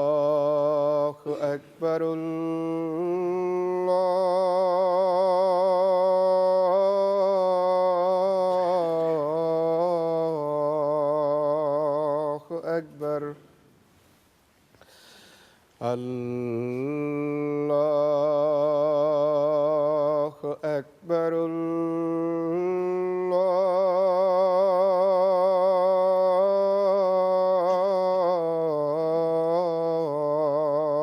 الله أكبر الله أكبر الله أكبر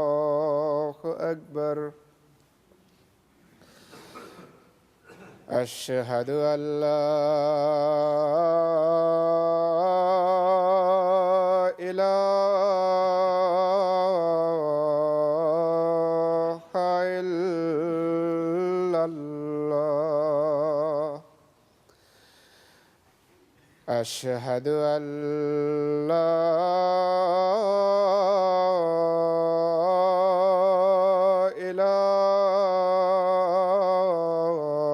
الله أكبر أشهد أن لا إله إلا الله أشهد أن لا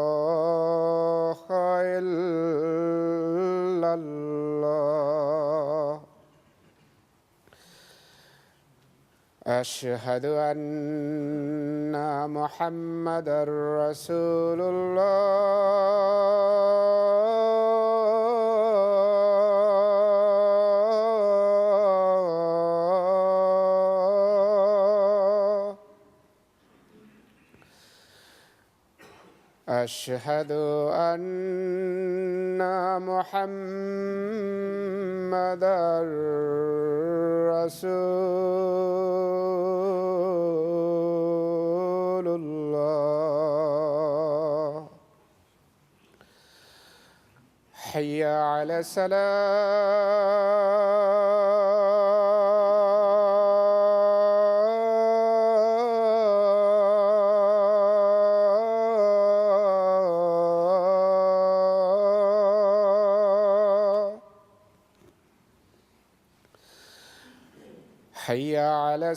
إله إلا الله أشهد أن محمدًا رسول الله أشهد أن محمدًا رسول الله حي على الصلاة حي على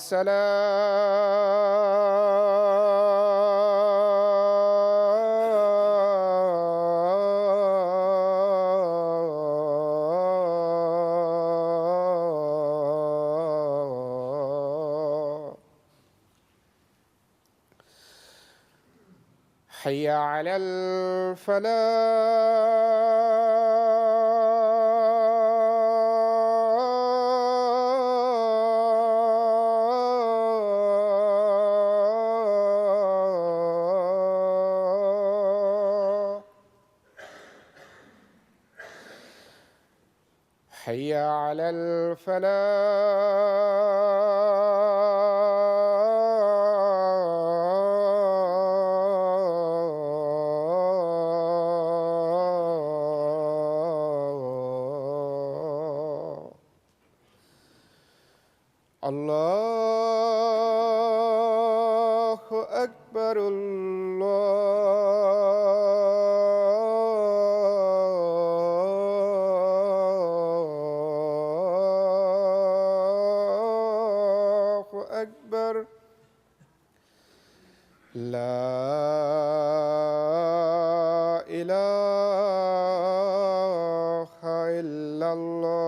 الصلاة حي على الفلاح حي على الفلاح الله أكبر الله أكبر لا إله إلا الله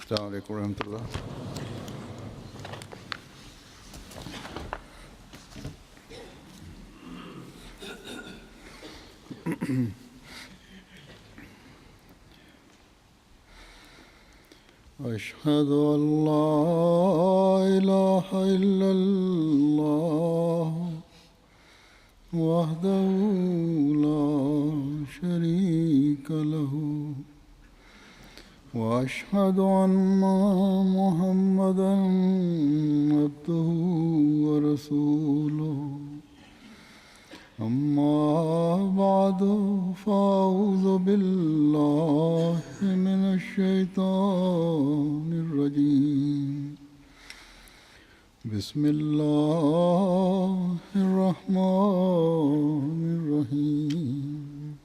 السلام عليكم ورحمة الله. أشهد أن لا إله إلا الله وحده لا شريك له وأشهد أن محمدًا عبده ورسوله أما بعد فأعوذ بالله من الشيطان الرجيم بسم الله الرحمن الرحيم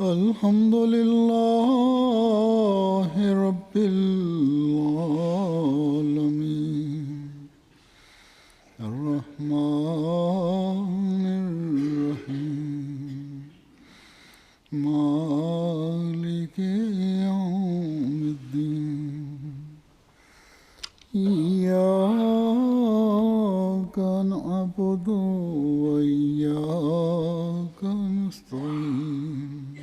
الحمد لله رب العالمين الرحمن الرحيم مالك يوم الدين إياك نعبد وإياك نستعين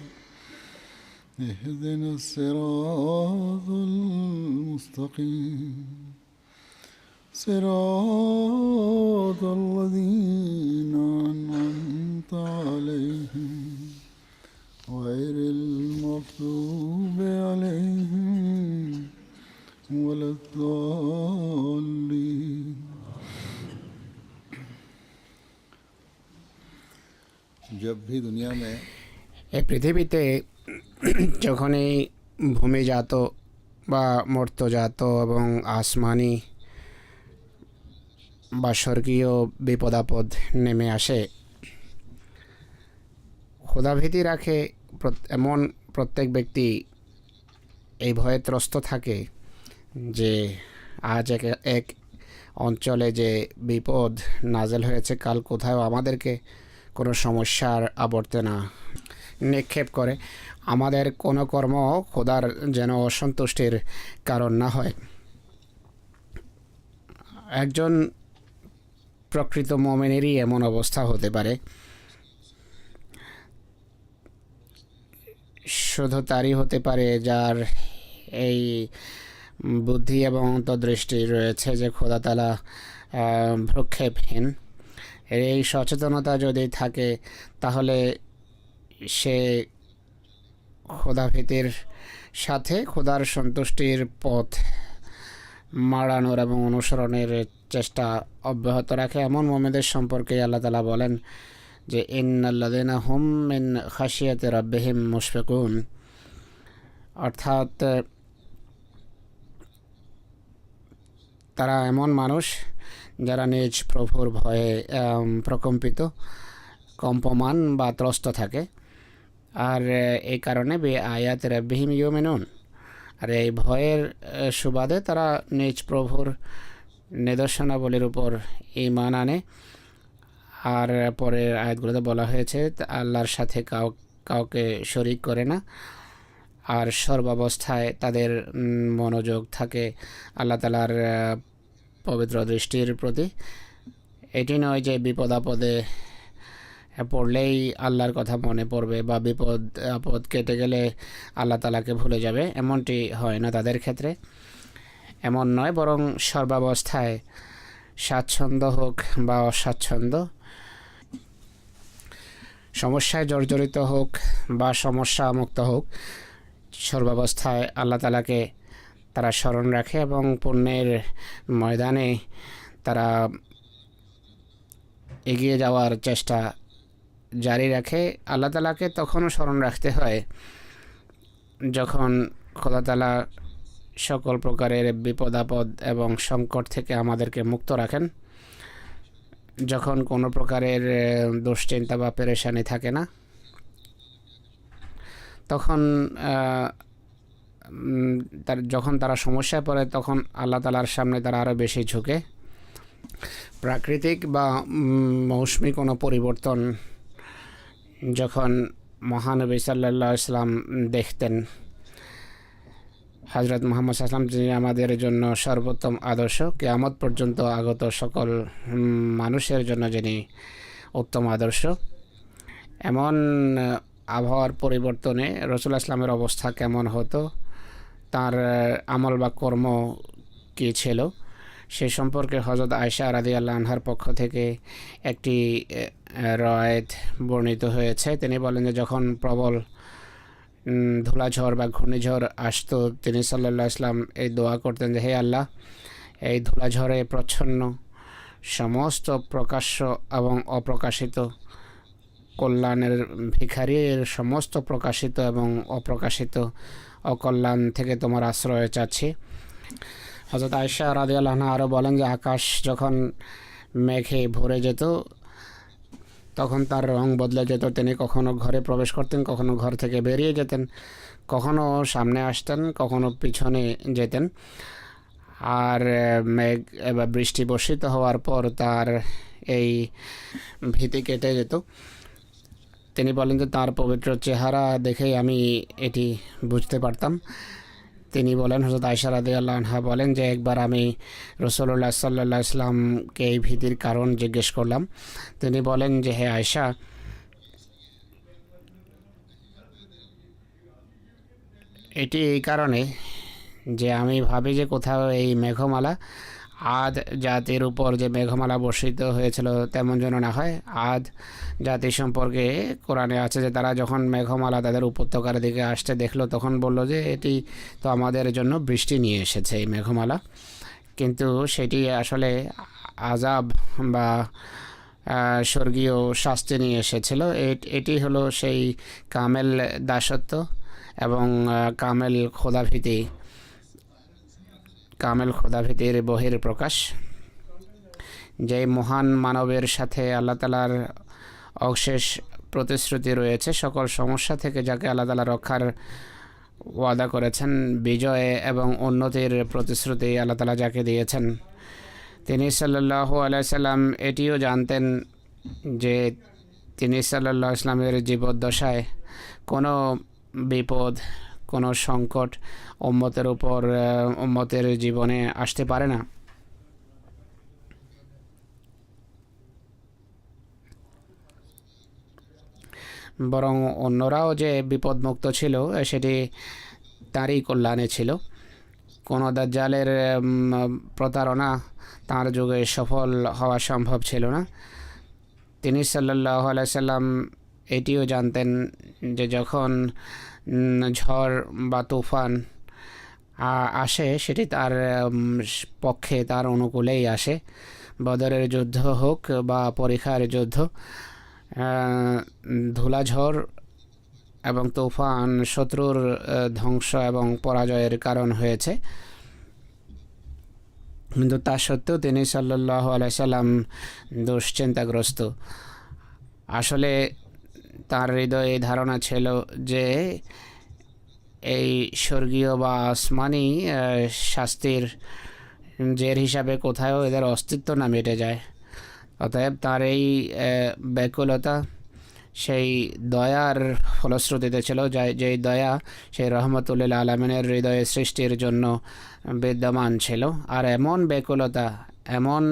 اهدنا الصراط المستقيم صراط الذين أنعمت عليهم غير المغضوب عليهم ولا الضالين जब भी दुनिया में এই পৃথিবীতে যখনই ভূমিজাত বা মর্ত্যজাত এবং আসমানি বা স্বর্গীয় বিপদাপদ নেমে আসে, খোদাভীতি রাখে এমন প্রত্যেক ব্যক্তি এই ভয়ে ত্রস্ত থাকে যে আজ এক অঞ্চলে যে বিপদ নাজেল হয়েছে, কাল কোথাও আমাদেরকে কোনো সমস্যার আবর্তনা নিক্ষেপ করে আমাদের কোনো কর্ম খোদার যেন অসন্তুষ্টির কারণ না হয়। একজন প্রকৃত মুমিনেরই এমন অবস্থা হতে পারে। শুধু তারই হতে পারে যার এই বুদ্ধি এবং অন্তর্দৃষ্টি রয়েছে যে খোদা তাআলা ভ্রুক্ষেপহীন। এই সচেতনতা যদি থাকে তাহলে সে খোদাভীতির সাথে খোদার সন্তুষ্টির পথ মাড়ানোর এবং অনুসরণের চেষ্টা অব্যাহত রাখে। এমন মুমিনদের সম্পর্কে আল্লাহ তাআলা বলেন যে ইন্নাল্লাযিনা হুম মিন খাশিয়াতি রাব্বিহিম মুশফিকুন, অর্থাৎ তারা এমন মানুষ যারা নিজ প্রভুর ভয়ে প্রকম্পিত, কম্পমান বা ত্রস্ত থাকে। আর এই কারণে বে আয়াত রাব্বিহিম ইউমিনুন, আর এই ভয়ের সুবাদে তারা নিজ প্রভুর নিদর্শনাবলীর উপর ঈমান আনে। আর পরের আয়াতগুলোতে বলা হয়েছে আল্লাহর সাথে কাউকে শরীক করে না, আর সর্বাবস্থায় তাদের মনোযোগ থাকে আল্লাহ তাআলার পবিত্র দৃষ্টির প্রতি। এটি নয় যে বিপদ আপদে পড়লেই আল্লাহর কথা মনে পড়বে বা বিপদ আপদ কেটে গেলে আল্লাহ তাআলাকে ভুলে যাবে, এমনটি হয় না তাদের ক্ষেত্রে। এমন নয়, বরং সর্বাবস্থায় স্বাচ্ছন্দ্য হোক বা অস্বাচ্ছন্দ্য, সমস্যায় জর্জরিত হোক বা সমস্যা মুক্ত হোক, সর্বাবস্থায় আল্লাহ তাআলাকে তারা স্মরণ রাখে এবং পুণ্যের ময়দানে তারা এগিয়ে যাওয়ার চেষ্টা জারি রাখে। আল্লাহ তাআলাকে তখনও স্মরণ রাখতে হয় যখন খোদা তাআলা সকল প্রকারের বিপদ আপদ এবং সংকট থেকে আমাদেরকে মুক্ত রাখেন, যখন কোনো প্রকারের দুশ্চিন্তা বা পেরেশানি থাকে না, তখন যখন তারা সমস্যায় পড়ে তখন আল্লাহ তাআলার সামনে তারা আরও বেশি ঝুঁকে। প্রাকৃতিক বা মৌসুমি কোনো পরিবর্তন যখন মহানবী সাল্লাল্লাহু আলাইহি ওয়াসাল্লাম দেখতেন, হযরত মুহাম্মদ সাল্লাল্লাহু আলাইহি ওয়াসাল্লাম যিনি আমাদের জন্য সর্বোত্তম আদর্শ, কিয়ামত পর্যন্ত আগত সকল মানুষের জন্য যিনি উত্তম আদর্শ, এমন আবহাওয়ার পরিবর্তনে রাসূলুল্লাহ ইসলামের অবস্থা কেমন হতো, তার আমল বা কর্ম কী ছিল, সে সম্পর্কে হযরত আয়েশা রাদিয়াল্লাহু আনহার পক্ষ থেকে একটি রওয়ায়াত বর্ণিত হয়েছে। তিনি বলেন যে যখন প্রবল ধুলাঝড় বা ঘূর্ণিঝড় আসতো, তিনি সাল্লাল্লাহু আলাইহি ওয়াসাল্লাম এই দোয়া করতেন যে হে আল্লাহ, এই ধুলাঝড়ে প্রচ্ছন্ন সমস্ত প্রকাশ্য এবং অপ্রকাশিত কল্যাণের ভিখারির সমস্ত প্রকাশিত এবং অপ্রকাশিত অকল্যাণ থেকে তোমার আশ্রয় চাচ্ছি। হযরত আয়েশা রাদিয়াল্লাহু আনহা আরও বলেন যে আকাশ যখন মেঘে ভরে যেত, তখন তার রং বদলে যেত। তিনি কখনো ঘরে প্রবেশ করতেন, কখনো ঘর থেকে বেরিয়ে যেতেন, কখনো সামনে আসতেন, কখনো পিছনে যেতেন। আর মেঘ বা বৃষ্টি বর্ষিত হওয়ার পর তার এই ভীতি কেটে যেত। তিনি বলেন যে তার পবিত্র চেহারা দেখেই আমি এটি বুঝতে পারতাম। তিনি বলেন, হযরত আয়েশা রাদিয়াল্লাহু আনহা বলেন যে একবার আমি রাসূলুল্লাহ সাল্লাল্লাহু আলাইহি ওয়াসাল্লামকে এই ভীতির কারণ জিজ্ঞেস করলাম। তিনি বলেন যে হে আয়েশা, এটি এই কারণে যে আমি ভাবি যে কোথাও এই মেঘমালা আদ জাতির উপর যে মেঘমালা বর্ষিত হয়েছিল তেমন যেন না হয়। আদ জাতি সম্পর্কে কোরআনে আছে যে তারা যখন মেঘমালা তাদের উপত্যকার দিকে আসতে দেখলো তখন বলল যে এটি তো আমাদের জন্য বৃষ্টি নিয়ে এসেছে এই মেঘমালা, কিন্তু সেটি আসলে আযাব বা স্বর্গীয় শাস্তি নিয়ে এসেছিল। এটি হলো সেই কামেল দাসত্ব এবং কামেল খোদাভীতির বহির প্রকাশ। যে মহান মানবের সাথে আল্লাহ তাআলার অশেষ প্রতিশ্রুতি রয়েছে, সকল সমস্যা থেকে যাকে আল্লাহ তাআলা রক্ষার ওয়াদা করেছেন, বিজয় এবং উন্নতির প্রতিশ্রুতি আল্লাহ তাআলা যাকে দিয়েছেন, তিনি সাল্লাল্লাহু আলাইহি সাল্লাম এটিও জানতেন যে তিনি সাল্লাল্লাহু আলাইহি সাল্লামের জীবদ্দশায় কোনো বিপদ, কোনো সংকট উম্মতের জীবনে আসতে পারে না। বরং অন্যরাও যে বিপদমুক্ত ছিল সেটি তারই কল্যাণে ছিল। কোনো দাজ্জালের প্রতারণা তার যুগে সফল হওয়া সম্ভব ছিল না। তিনি সাল্লাল্লাহু আলাইহি সাল্লাম এটিও জানতেন যে যখন ঝড় বা তুফান আসে সেটি তার পক্ষে, তার অনুকূলেই আসে। বদরের যুদ্ধ হোক বা পরীক্ষার যুদ্ধ, ধুলাঝড় এবং তুফান শত্রুর ধ্বংস এবং পরাজয়ের কারণ হয়েছে, কিন্তু তা সত্ত্বেও তিনি সাল্লাল্লাহু আলাইহি সাল্লাম দুশ্চিন্তাগ্রস্ত। আসলে তার হৃদয়ে ধারণা ছিল যে এই স্বর্গীয় বা আসমানি শাস্তির জের হিসাবে কোথাও এদের অস্তিত্ব না মিটে যায়। অতএব তার এই ব্যাকুলতা সেই দয়ার ফলশ্রুতিতে ছিল, যেই দয়া সেই রহমতুল্লিল আলমিনের হৃদয়ে সৃষ্টির জন্য বিদ্যমান ছিল। আর এমন ব্যাকুলতা, এমন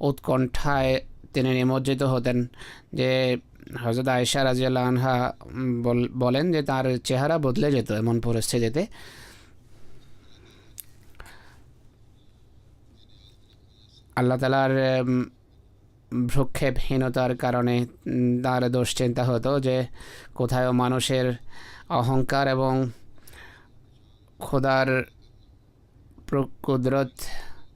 উৎকণ্ঠায় তিনি নিমজ্জিত হতেন যে হযরত আয়েশা রাদিয়াল্লাহু আনহা বলেন যে তার চেহারা বদলে যেত এমন পরিস্থিতিতে। আল্লাহ তাআলার ভ্রুক্ষেপহীনতার কারণে তার দুশ্চিন্তা হতো যে কোথাও মানুষের অহংকার এবং খোদার কুদরতকে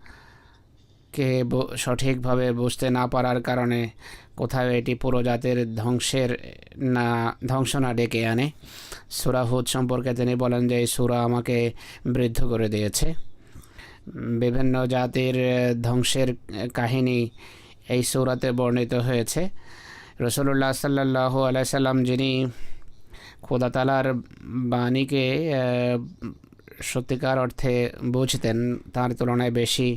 সঠিকভাবে বুঝতে না পারার কারণে কোথাও এটি পুরো জাতির ধ্বংস না ডেকে আনে। সূরা হুদ সম্পর্কে তিনি বলেন যে এই সূরা আমাকে বৃদ্ধ করে দিয়েছে। বিভিন্ন জাতির ধ্বংসের কাহিনী এই সূরাতে বর্ণিত হয়েছে। রাসূলুল্লাহ সাল্লাল্লাহু আলাইহি সাল্লাম যিনি খোদা তাআলার বাণীকে সত্যিকার অর্থে বুঝতেন, তার তুলনায় বেশি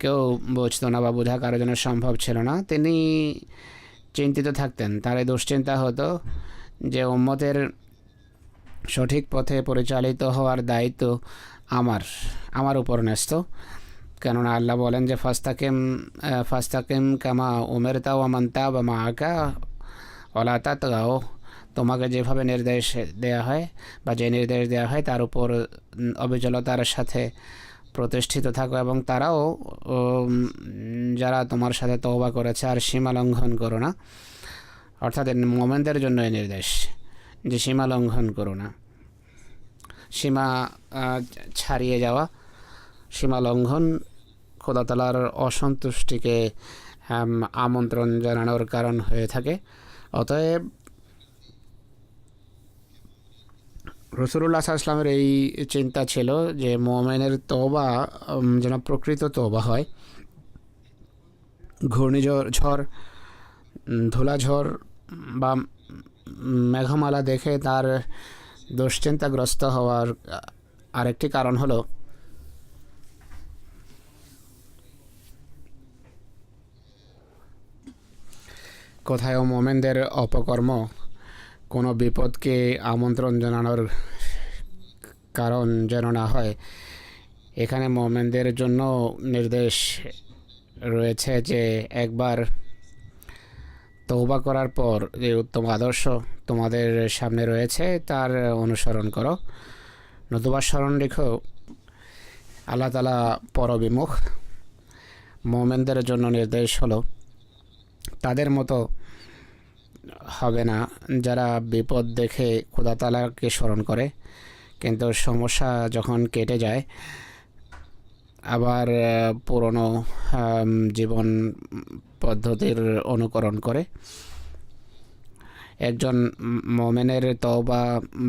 কেউ বুঝতো না বা বোঝা কারোর জন্য সম্ভব ছিল না। তিনি চিন্তিত থাকতেন, তার দুশ্চিন্তা হতো যে উম্মতের সঠিক পথে পরিচালিত হওয়ার দায়িত্ব আমার উপর ন্যস্ত। কেননা আল্লাহ বলেন যে ফাস্তাকিম কামা উমিরতা ওয়া মান তাবা মাআকা ওয়ালা তাতগাও, তোমাকে যেভাবে নির্দেশ দেওয়া হয় বা যে নির্দেশ দেওয়া হয় তার উপর অবিচলতার সাথে প্রতিষ্ঠিত থাকো, এবং তারাও যারা তোমার সাথে তওবা করেছে আর সীমা লঙ্ঘন করো না। অর্থাৎ মোমেনদের জন্য এই নির্দেশ যে সীমা লঙ্ঘন করো না। সীমা ছাড়িয়ে যাওয়া, সীমা লঙ্ঘন খোদা তাআলার অসন্তুষ্টিকে আমন্ত্রণ জানানোর কারণ হয়ে থাকে। অতএব রাসূলুল্লাহ সাল্লাল্লাহু আলাইহি ওয়াসাল্লামের এই চিন্তা ছিল যে মুমিনের তওবা যেন প্রকৃত তওবা হয়। ঘূর্ণিঝড় ধুলাঝড় বা মেঘমালা দেখে তার দুশ্চিন্তাগ্রস্ত হওয়ার আরেকটি কারণ হলো কোথায়ও মোমেনদের অপকর্ম কোনো বিপদকে আমন্ত্রণ জানানোর কারণ যেন না হয়। এখানে মোমেনদের জন্য নির্দেশ রয়েছে যে একবার তওবা করার পর যে উত্তম আদর্শ তোমাদের সামনে রয়েছে তার অনুসরণ করো, নতুবা স্মরণ রেখো আল্লাহ তাআলা পরবিমুখ। মোমেনদের জন্য নির্দেশ হলো তাদের মতো হবে না যারা বিপদ দেখে খোদা তাআলাকে স্মরণ করে কিন্তু সমস্যা যখন কেটে যায় আবার পুরনো জীবন পদ্ধতির অনুকরণ করে। একজন মোমেনের তওবা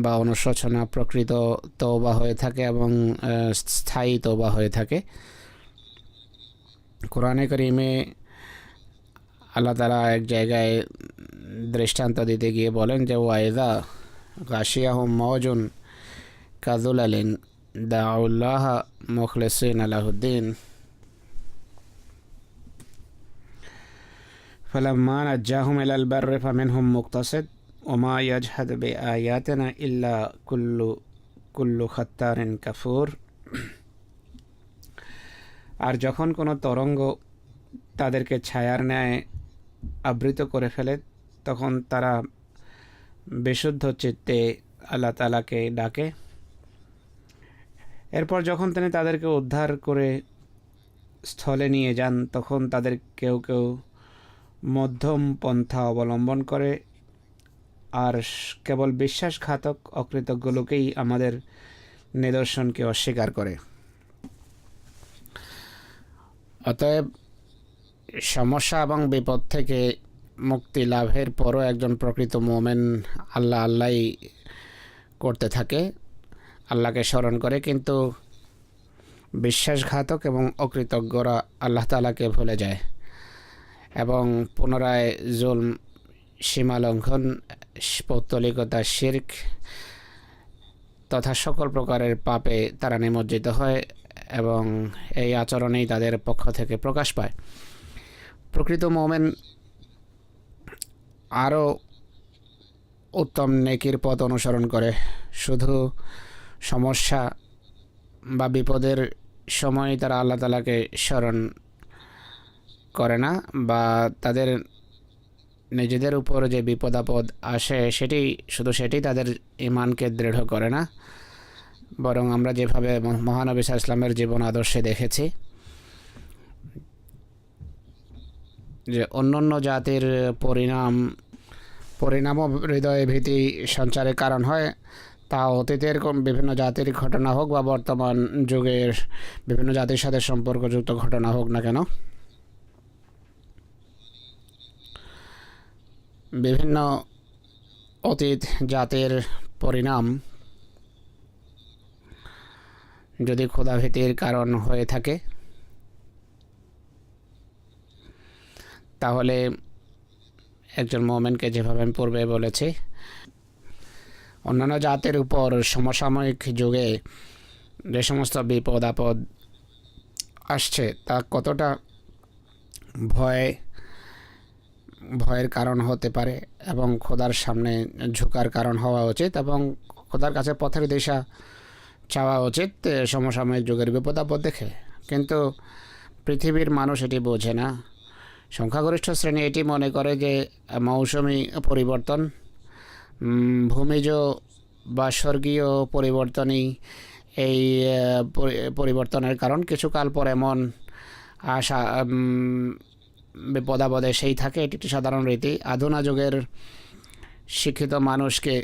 বা অনুশোচনা প্রকৃত তওবা হয়ে থাকে এবং স্থায়ী তওবা হয়ে থাকে। কোরআনে কারীমে আল্লাহ তাআলা এক জায়গায় দৃষ্টান্ত দিতে গিয়ে বলেন যে ওয়াইদা গাশিয়াহুম মাওজুন কাযুলালিন দাউল্লাহ মুখলিসিনা লাহুদ্দিন فلما نجاهم إلى البر فمنهم مقتصد وما يجحد بآياتنا إلا كل ختار كفور। আর যখন কোনো তরঙ্গ তাদেরকে ছায়ার ন্যায় আবৃত করে ফেলে তখন তারা বিশুদ্ধ চিত্তে আল্লাহ তাআলাকে ডাকে। এরপর যখন তিনি তাদেরকে উদ্ধার করে স্থলে নিয়ে যান তখন তাদের কেউ কেউ মধ্যম পন্থা অবলম্বন করে আর কেবল বিশ্বাসঘাতক অকৃতজ্ঞ লোকেই আমাদের নিদর্শনকে অস্বীকার করে। অতএব সমস্যা এবং বিপদ থেকে মুক্তি লাভের পরও একজন প্রকৃত মোমেন আল্লাহই করতে থাকে, আল্লাহকে স্মরণ করে, কিন্তু বিশ্বাসঘাতক এবং অকৃতজ্ঞরা আল্লাহ তাআলাকে ভুলে যায় এবং পুনরায় জুলম, সীমালঙ্ঘন, পৌত্তলিকতা, শিরক তথা সকল প্রকারের পাপে তারা নিমজ্জিত হয় এবং এই আচরণেই তাদের পক্ষ থেকে প্রকাশ পায়। প্রকৃত মোমেন আরও উত্তম নেকির পথ অনুসরণ করে, শুধু সমস্যা বা বিপদের সময় তারা আল্লাহ তাআলাকে স্মরণ করে না বা তাদের নিজেদের উপর যে বিপদ আপদ আসে সেটি তাদের ঈমানকে দৃঢ় করে না, বরং আমরা যেভাবে মহানবী সাল্লাল্লাহু আলাইহি ওয়াসাল্লামের জীবন আদর্শে দেখেছি যে অন্যান্য জাতির পরিণামও হৃদয়ে ভীতি সঞ্চারের কারণ হয়, তা অতীতের বিভিন্ন জাতির ঘটনা হোক বা বর্তমান যুগের বিভিন্ন জাতির সাথে সম্পর্কযুক্ত ঘটনা হোক না কেন। বিভিন্ন অতীত জাতির পরিণাম যদি ক্ষুধাভীতির কারণ হয়ে থাকে তাহলে একজন মোমেনকে যেভাবে আমি পূর্বে বলেছি অন্যান্য জাতির উপর সমসাময়িক যুগে যে সমস্ত বিপদ আপদ আসছে তা কতটা ভয়ের কারণ হতে পারে এবং খোদার সামনে ঝুঁকার কারণ হওয়া উচিত এবং খোদার কাছে পথের দিশা চাওয়া উচিত সমসাময়িক যুগের বিপদ আপদ দেখে। কিন্তু পৃথিবীর মানুষ এটি বোঝে না। সংখ্যাগরিষ্ঠ শ্রেণী এটি মনে করে যে মৌসুমি পরিবর্তন, ভূমিজ বা স্বর্গীয় পরিবর্তনই এই পরিবর্তনের কারণ। কিছুকাল পর এমন আশা বিপদ আপদে সেই থাকে, এটি একটি সাধারণ রীতি। আধুনিক যুগের শিক্ষিত মানুষকে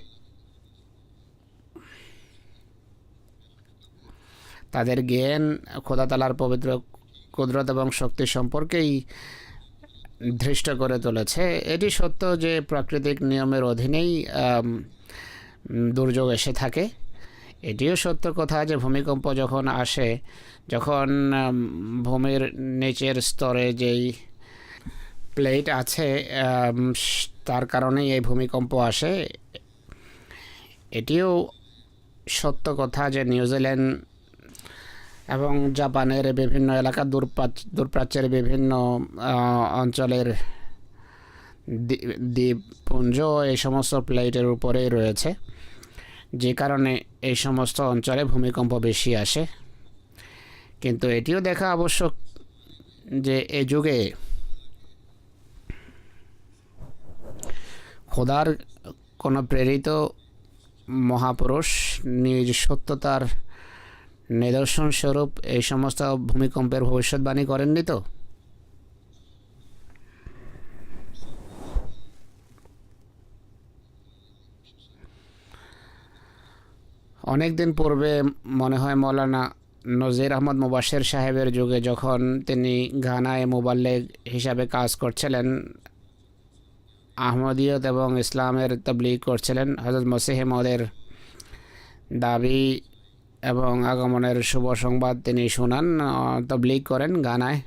তাদের জ্ঞান খোদা তাআলার পবিত্র কুদরত এবং শক্তি সম্পর্কেই ধৃষ্ট করে তুলেছে। এটি সত্য যে প্রাকৃতিক নিয়মের অধীনেই দুর্যোগ এসে থাকে। এটিও সত্য কথা যে ভূমিকম্প যখন আসে, যখন ভূমির নিচের স্তরে যেই প্লেট আছে, তার কারণেই এই ভূমিকম্প আসে। এটিও সত্য কথা যে নিউজিল্যান্ড এবং জাপানের বিভিন্ন এলাকা, দূরপ্রাচ্যের বিভিন্ন অঞ্চলের দ্বীপপুঞ্জ এই সমস্ত প্লেটের উপরেই রয়েছে, যে কারণে এই সমস্ত অঞ্চলে ভূমিকম্প বেশি আসে। কিন্তু এটিও দেখা আবশ্যক যে এই যুগে খোদার কোনো প্রেরিত মহাপুরুষ নিজ সত্যতার নিদর্শন স্বরূপ এই সমস্ত ভূমিকম্পের ভবিষ্যৎবাণী করেননি তো? অনেক দিন পূর্বে মনে হয় মৌলানা নজির আহমদ মুবাশির সাহেবের যুগে, যখন তিনি ঘানায় মুবাল্লিগ হিসাবে কাজ করছিলেন, আহমদিয়ত এবং ইসলামের তবলিগ করছিলেন, হযরত মসিহ মউদের দাবি এবং আগমনের শুভ সংবাদ তিনি শুনান, তবলিগ করেন ঘানায়।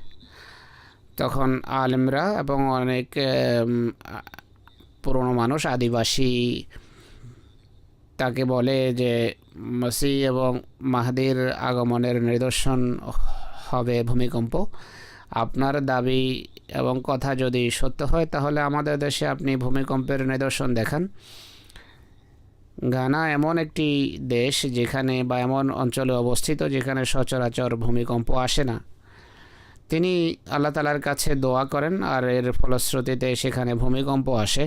তখন আলেমরা এবং অনেক পুরনো মানুষ, আদিবাসী, তাকে বলে যে মসিহ এবং মাহদির আগমনের নিদর্শন হবে ভূমিকম্প। আপনার দাবি এবং কথা যদি সত্য হয় তাহলে আমাদের দেশে আপনি ভূমিকম্পের নিদর্শন দেখান। ঘানা এমন একটি দেশ যেখানে বা এমন অঞ্চলে অবস্থিত যেখানে সচরাচর ভূমিকম্প আসে না। তিনি আল্লাহ তাআলার কাছে দোয়া করেন আর এর ফলশ্রুতিতে সেখানে ভূমিকম্প আসে,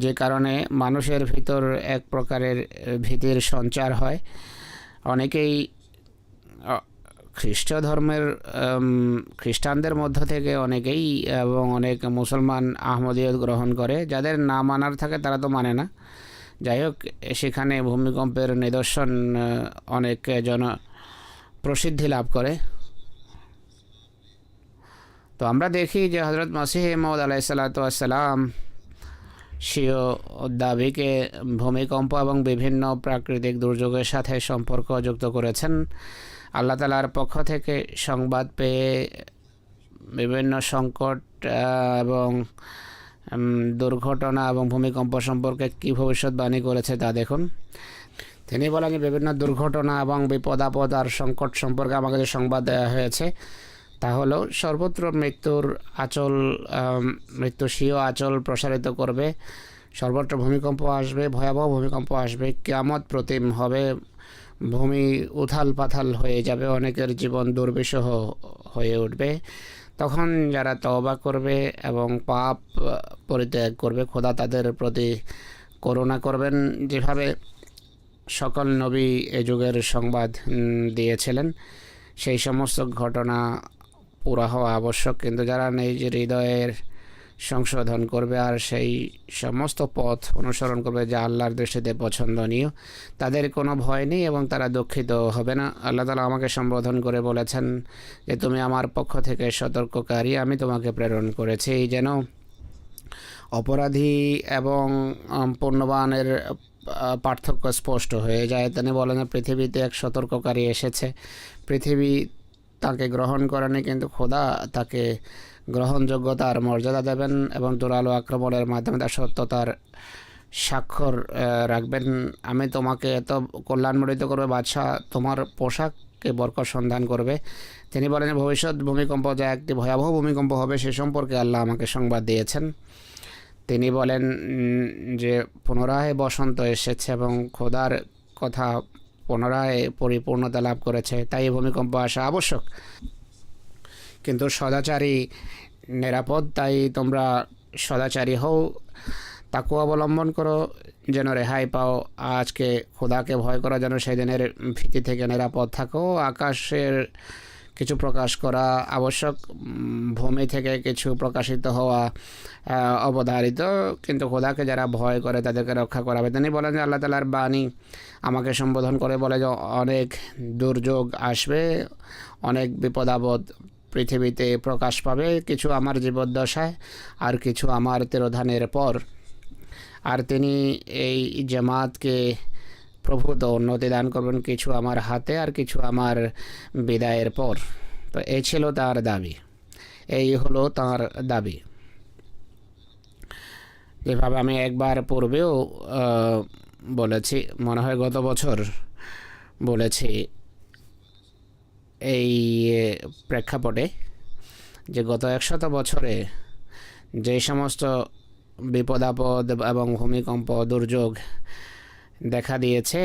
যে কারণে মানুষের ভিতর এক প্রকারের ভীতির সঞ্চার হয়। অনেকেই খ্রিস্ট ধর্মের খ্রিস্টানদের মধ্য থেকে অনেকেই এবং অনেক মুসলমান আহমদিয়ত গ্রহণ করে, যাদের না মানার থাকে তারা তো মানে না। যাই হোক, সেখানে ভূমিকম্পের নিদর্শন অনেক প্রসিদ্ধি লাভ করে। তো আমরা দেখি যে হযরত মসিহ মউদ আলাইহিস সালাতু ওয়াস সালাম স্বীয় দাবিকে ভূমিকম্প এবং বিভিন্ন প্রাকৃতিক দুর্যোগের সাথে সম্পর্ক যুক্ত করেছেন। আল্লাহ তাআলার পক্ষ থেকে সংবাদ পেয়ে বিভিন্ন সংকট এবং দুর্ঘটনা এবং ভূমিকম্প সম্পর্কে কী ভবিষ্যৎবাণী করেছে তা দেখুন। তিনি বলেন যে বিভিন্ন দুর্ঘটনা এবং বিপদ আপদ আর সংকট সম্পর্কে আমাকে যে সংবাদ দেওয়া হয়েছে তা হলো সর্বত্র মৃত্যু স্বীয় আঁচল প্রসারিত করবে, সর্বত্র ভূমিকম্প আসবে, ভয়াবহ ভূমিকম্প আসবে, কিয়ামত প্রতিম হবে, ভূমি উথাল পাথাল হয়ে যাবে, অনেকের জীবন দুর্বিষহ হয়ে উঠবে। তখন যারা তওবা করবে এবং পাপ পরিত্যাগ করবে, খোদা তাদের প্রতি করুণা করবেন, যেভাবে সকল নবী এ যুগের সংবাদ দিয়েছিলেন। সেই সমস্ত ঘটনা পুরা হওয়া আবশ্যক, কিন্তু যারা নিজের হৃদয়ের সংশোধন করবে আর সেই সমস্ত পথ অনুসরণ করবে যা আল্লাহর দৃষ্টিতে পছন্দনীয়, তাদের কোনো ভয় নেই এবং তারা দুঃখিত হবে না। আল্লাহ তাআলা আমাকে সম্বোধন করে বলেছেন যে তুমি আমার পক্ষ থেকে সতর্ককারী, আমি তোমাকে প্রেরণ করেছি যেন অপরাধী এবং পুণ্যবানের পার্থক্য স্পষ্ট হয়ে যায়। তিনি বলেন পৃথিবীতে এক সতর্ককারী এসেছে, পৃথিবী তাকে গ্রহণ করেনি, কিন্তু খোদা তাকে গ্রহণযোগ্যতার মর্যাদা দেবেন এবং জোরালো আক্রমণের মাধ্যমে তার সত্যতার স্বাক্ষর রাখবেন। আমি তোমাকে এত কল্যাণমণ্ডিত করবে বাদশাহ, তোমার পোশাককে বরকত সন্ধান করবে। তিনি বলেন ভবিষ্যৎ ভূমিকম্প যা একটি ভয়াবহ ভূমিকম্প হবে সে সম্পর্কে আল্লাহ আমাকে সংবাদ দিয়েছেন। তিনি বলেন যে পুনরায় বসন্ত এসেছে এবং খোদার কথা পুনরায় পরিপূর্ণতা লাভ করেছে, তাই ভূমিকম্প আসা আবশ্যক। কিন্তু সদাচারী নিরাপদ, তাই তোমরা সদাচারী হও, তাকওয়া অবলম্বন করো যেন রেহাই পাও। আজকে খোদাকে ভয় করা যেন সেই দিনের ভীতি থেকে নিরাপদ থাকো। আকাশের কিছু প্রকাশ করা আবশ্যক, ভূমি থেকে কিছু প্রকাশিত হওয়া অবধারিত, কিন্তু খোদাকে যারা ভয় করে তাদেরকে রক্ষা করা হবে। তিনি বলেন যে আল্লাহ তাআলার বাণী আমাকে সম্বোধন করে বলে যে অনেক দুর্যোগ আসবে, অনেক বিপদ আপদ পৃথিবীতে প্রকাশ পাবে, কিছু আমার জীবদ্দশায় আর কিছু আমার তিরোধানের পর। আর তিনি এই জামাতকে প্রভূত উন্নতি দান করবেন, কিছু আমার হাতে আর কিছু আমার বিদায়ের পর। তো এই ছিল তার দাবি। এই হলো তার দাবি। যেভাবে আমি একবার পূর্বেও বলেছি, মনে হয় গত বছর বলেছি এই প্রেক্ষাপটে, যে গত 100 বছরে যে সমস্ত বিপদ আপদ এবং ভূমিকম্প দুর্যোগ দেখা দিয়েছে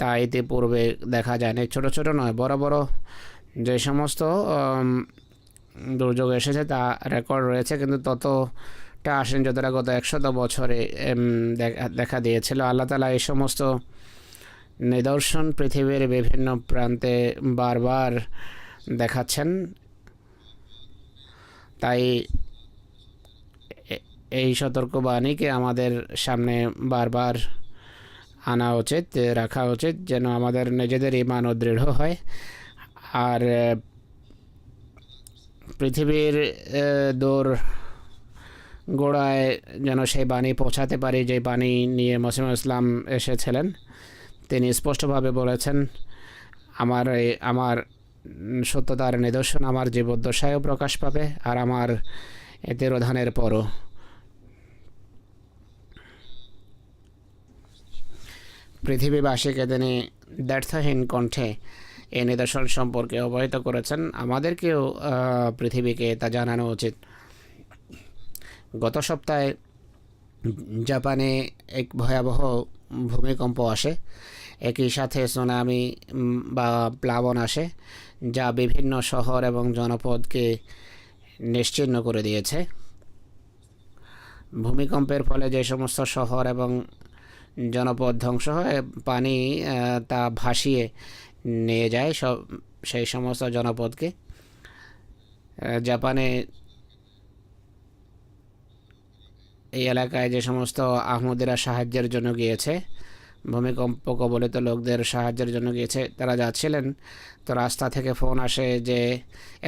তা ইতিপূর্বে দেখা যায়নি। ছোট ছোট নয়, বড় বড় যে সমস্ত দুর্যোগ এসেছে তা রেকর্ড রয়েছে, কিন্তু ততটা আসেন যতটা গত 100 বছরে দেখা দিয়েছিল। আল্লাহ তাআলা এই সমস্ত নিদর্শন পৃথিবীর বিভিন্ন প্রান্তে বারবার দেখাচ্ছেন। তাই এই সতর্কবাণীকে আমাদের সামনে বারবার আনা উচিত, রাখা উচিত, যেন আমাদের নিজেদের ঈমানও দৃঢ় হয় আর পৃথিবীর দূর গোড়ায় যেন সেই বাণী পৌঁছাতে পারি, যে বাণী নিয়ে মসিহ ইসলাম এসেছিলেন। তিনি স্পষ্টভাবে বলেছেন, আমার সত্যতার নিদর্শন আমার জীবদ্দশায়ও প্রকাশ পাবে আর আমার তিরোধানের পরও। পৃথিবীবাসীকে তিনি ব্যর্থহীন কণ্ঠে এই নিদর্শন সম্পর্কে অবহিত করেছেন। আমাদেরকেও পৃথিবীকে তা জানানো উচিত। গত সপ্তাহে জাপানে এক ভয়াবহ ভূমিকম্প আসে, একই সাথে সুনামি বা প্লাবন আসে, যা বিভিন্ন শহর এবং জনপদকে নিশ্চিহ্ন করে দিয়েছে। ভূমিকম্পের ফলে যে সমস্ত শহর এবং জনপদ ধ্বংস হয়, পানি তা ভাসিয়ে নিয়ে যায় সেই সমস্ত জনপদকে। জাপানে এই এলাকায় যে সমস্ত আহমদিরা সাহায্যের জন্য গিয়েছে, ভূমিকম্প কবলিত লোকদের সাহায্যের জন্য গিয়েছে, তারা যাচ্ছিলেন, তো রাস্তা থেকে ফোন আসে যে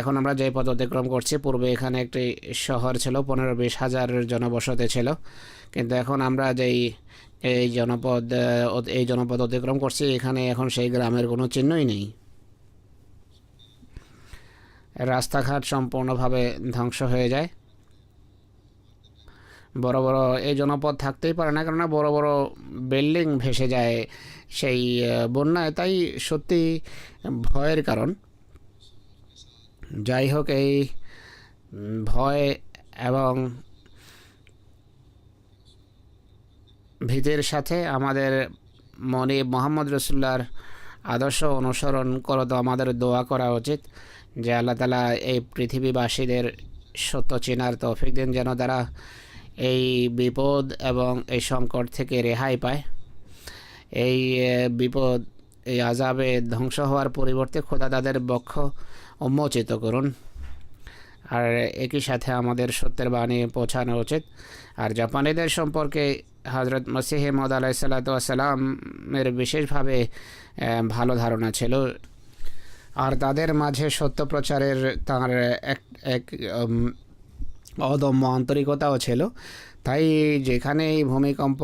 এখন আমরা যে পথ অতিক্রম করছি, পূর্বে এখানে একটি শহর ছিল, 15-20 হাজার জনবসতি ছিল, কিন্তু এখন আমরা এই জনপদ অতিক্রম করছি, এখানে এখন সেই গ্রামের কোনো চিহ্নই নেই। রাস্তাঘাট সম্পূর্ণভাবে ধ্বংস হয়ে যায়। বড় বড় এই জনপদ থাকতেই পারে না, কেননা বড় বড় বিল্ডিং ভেসে যায় সেই বন্যায়। তাই সত্যি ভয়ের কারণ। যাই হোক, এই ভয় এবং ভীতির সাথে আমাদের মনে মোহাম্মদ রাসূলুল্লাহর আদর্শ অনুসরণ করে তো আমাদের দোয়া করা উচিত যে আল্লাহ তাআলা এই পৃথিবীবাসীদের সত্য চেনার তৌফিক দেন, যেন তারা এই বিপদ এবং এই সংকট থেকে রেহাই পায়। এই বিপদ, এই আযাবে ধ্বংস হওয়ার পরিবর্তে খোদা তাদের বক্ষ উন্মোচিত করুন। আর একই সাথে আমাদের সত্যের বাণী পৌঁছানো উচিত। আর জাপানিদের সম্পর্কে হযরত মসিহ মাউদ আলাইহিসসালাতু ওয়াসসালামের বিশেষভাবে ভালো ধারণা ছিল, আর তাদের মাঝে সত্য প্রচারের তাঁর এক অদম্য আন্তরিকতাও ছিল। তাই যেখানেই ভূমিকম্প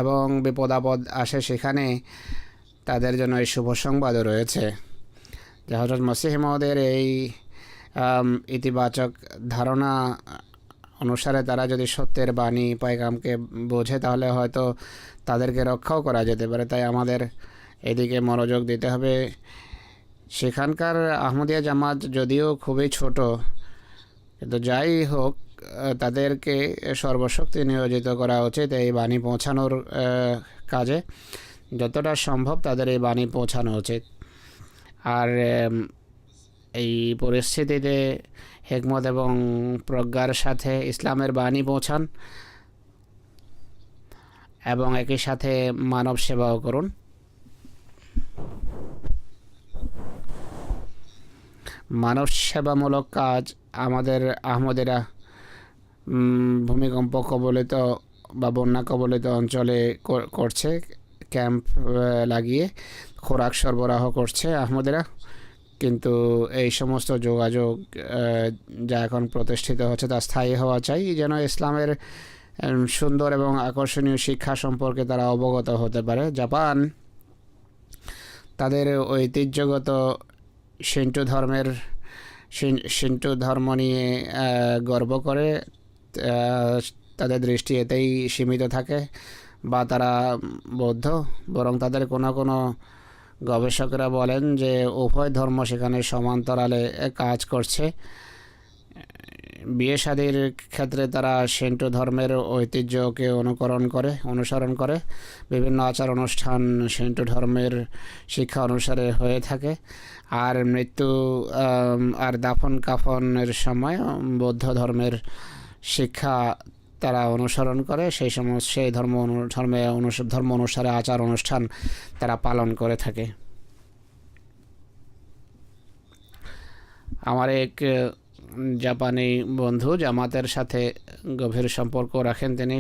এবং বিপদ আপদ আসে, সেখানে তাদের জন্য এই শুভ সংবাদও রয়েছে যে হযরত মসিহ মাউদের এই ইতিবাচক ধারণা অনুসারে তারা যদি সত্যের বাণী পয়গামকে বোঝে, তাহলে হয়তো তাদেরকে রক্ষাও করা যেতে পারে। তাই আমাদের এদিকে মনোযোগ দিতে হবে। সেখানকার আহমদিয়া জামাত যদিও খুবই ছোট, কিন্তু যাই হোক, তাদেরকে সর্বশক্তি নিয়োজিত করা উচিত এই বাণী পৌঁছানোর কাজে। যতটা সম্ভব তাদের এই বাণী পৌঁছানো উচিত। আর এই পরিস্থিতিতে হিকমত এবং প্রজ্ঞার সাথে ইসলামের বাণী পৌঁছান এবং একই সাথে মানব সেবাও করুন। মানব সেবামূলক কাজ আমাদের আহমদিরা ভূমিকম্প কবলিত বা বন্যা কবলিত অঞ্চলে করছে। ক্যাম্প লাগিয়ে খোরাক সরবরাহ করছে আহমদিরা। কিন্তু এই সমস্ত যোগাযোগ যা এখন প্রতিষ্ঠিত হচ্ছে তা স্থায়ী হওয়া চাই, যেন ইসলামের সুন্দর এবং আকর্ষণীয় শিক্ষা সম্পর্কে তারা অবগত হতে পারে। জাপান তাদের ঐতিহ্যগত শিন্টো ধর্মের শিন্টো ধর্ম নিয়ে গর্ব করে, তাদের দৃষ্টি এতেই সীমিত থাকে, বা তারা বৌদ্ধ। বরং তাদের কোনো কোনো গবেষকরা বলেন যে উভয় ধর্ম সেখানে সমান্তরালে কাজ করছে। বিয়ে শাদির ক্ষেত্রে তারা শিন্টো ধর্মের ঐতিহ্যকে অনুসরণ করে। বিভিন্ন আচার অনুষ্ঠান শিন্টো ধর্মের শিক্ষা অনুসারে হয়ে থাকে। আর মৃত্যু আর দাফন কাফনের সময় বৌদ্ধ ধর্মের শিক্ষা তারা অনুসরণ করে। সেই ধর্ম অনুসারে আচার অনুষ্ঠান তারা পালন করে থাকে। আমার এক জাপানি বন্ধু জামাতের সাথে গভীর সম্পর্ক রাখেন। তিনি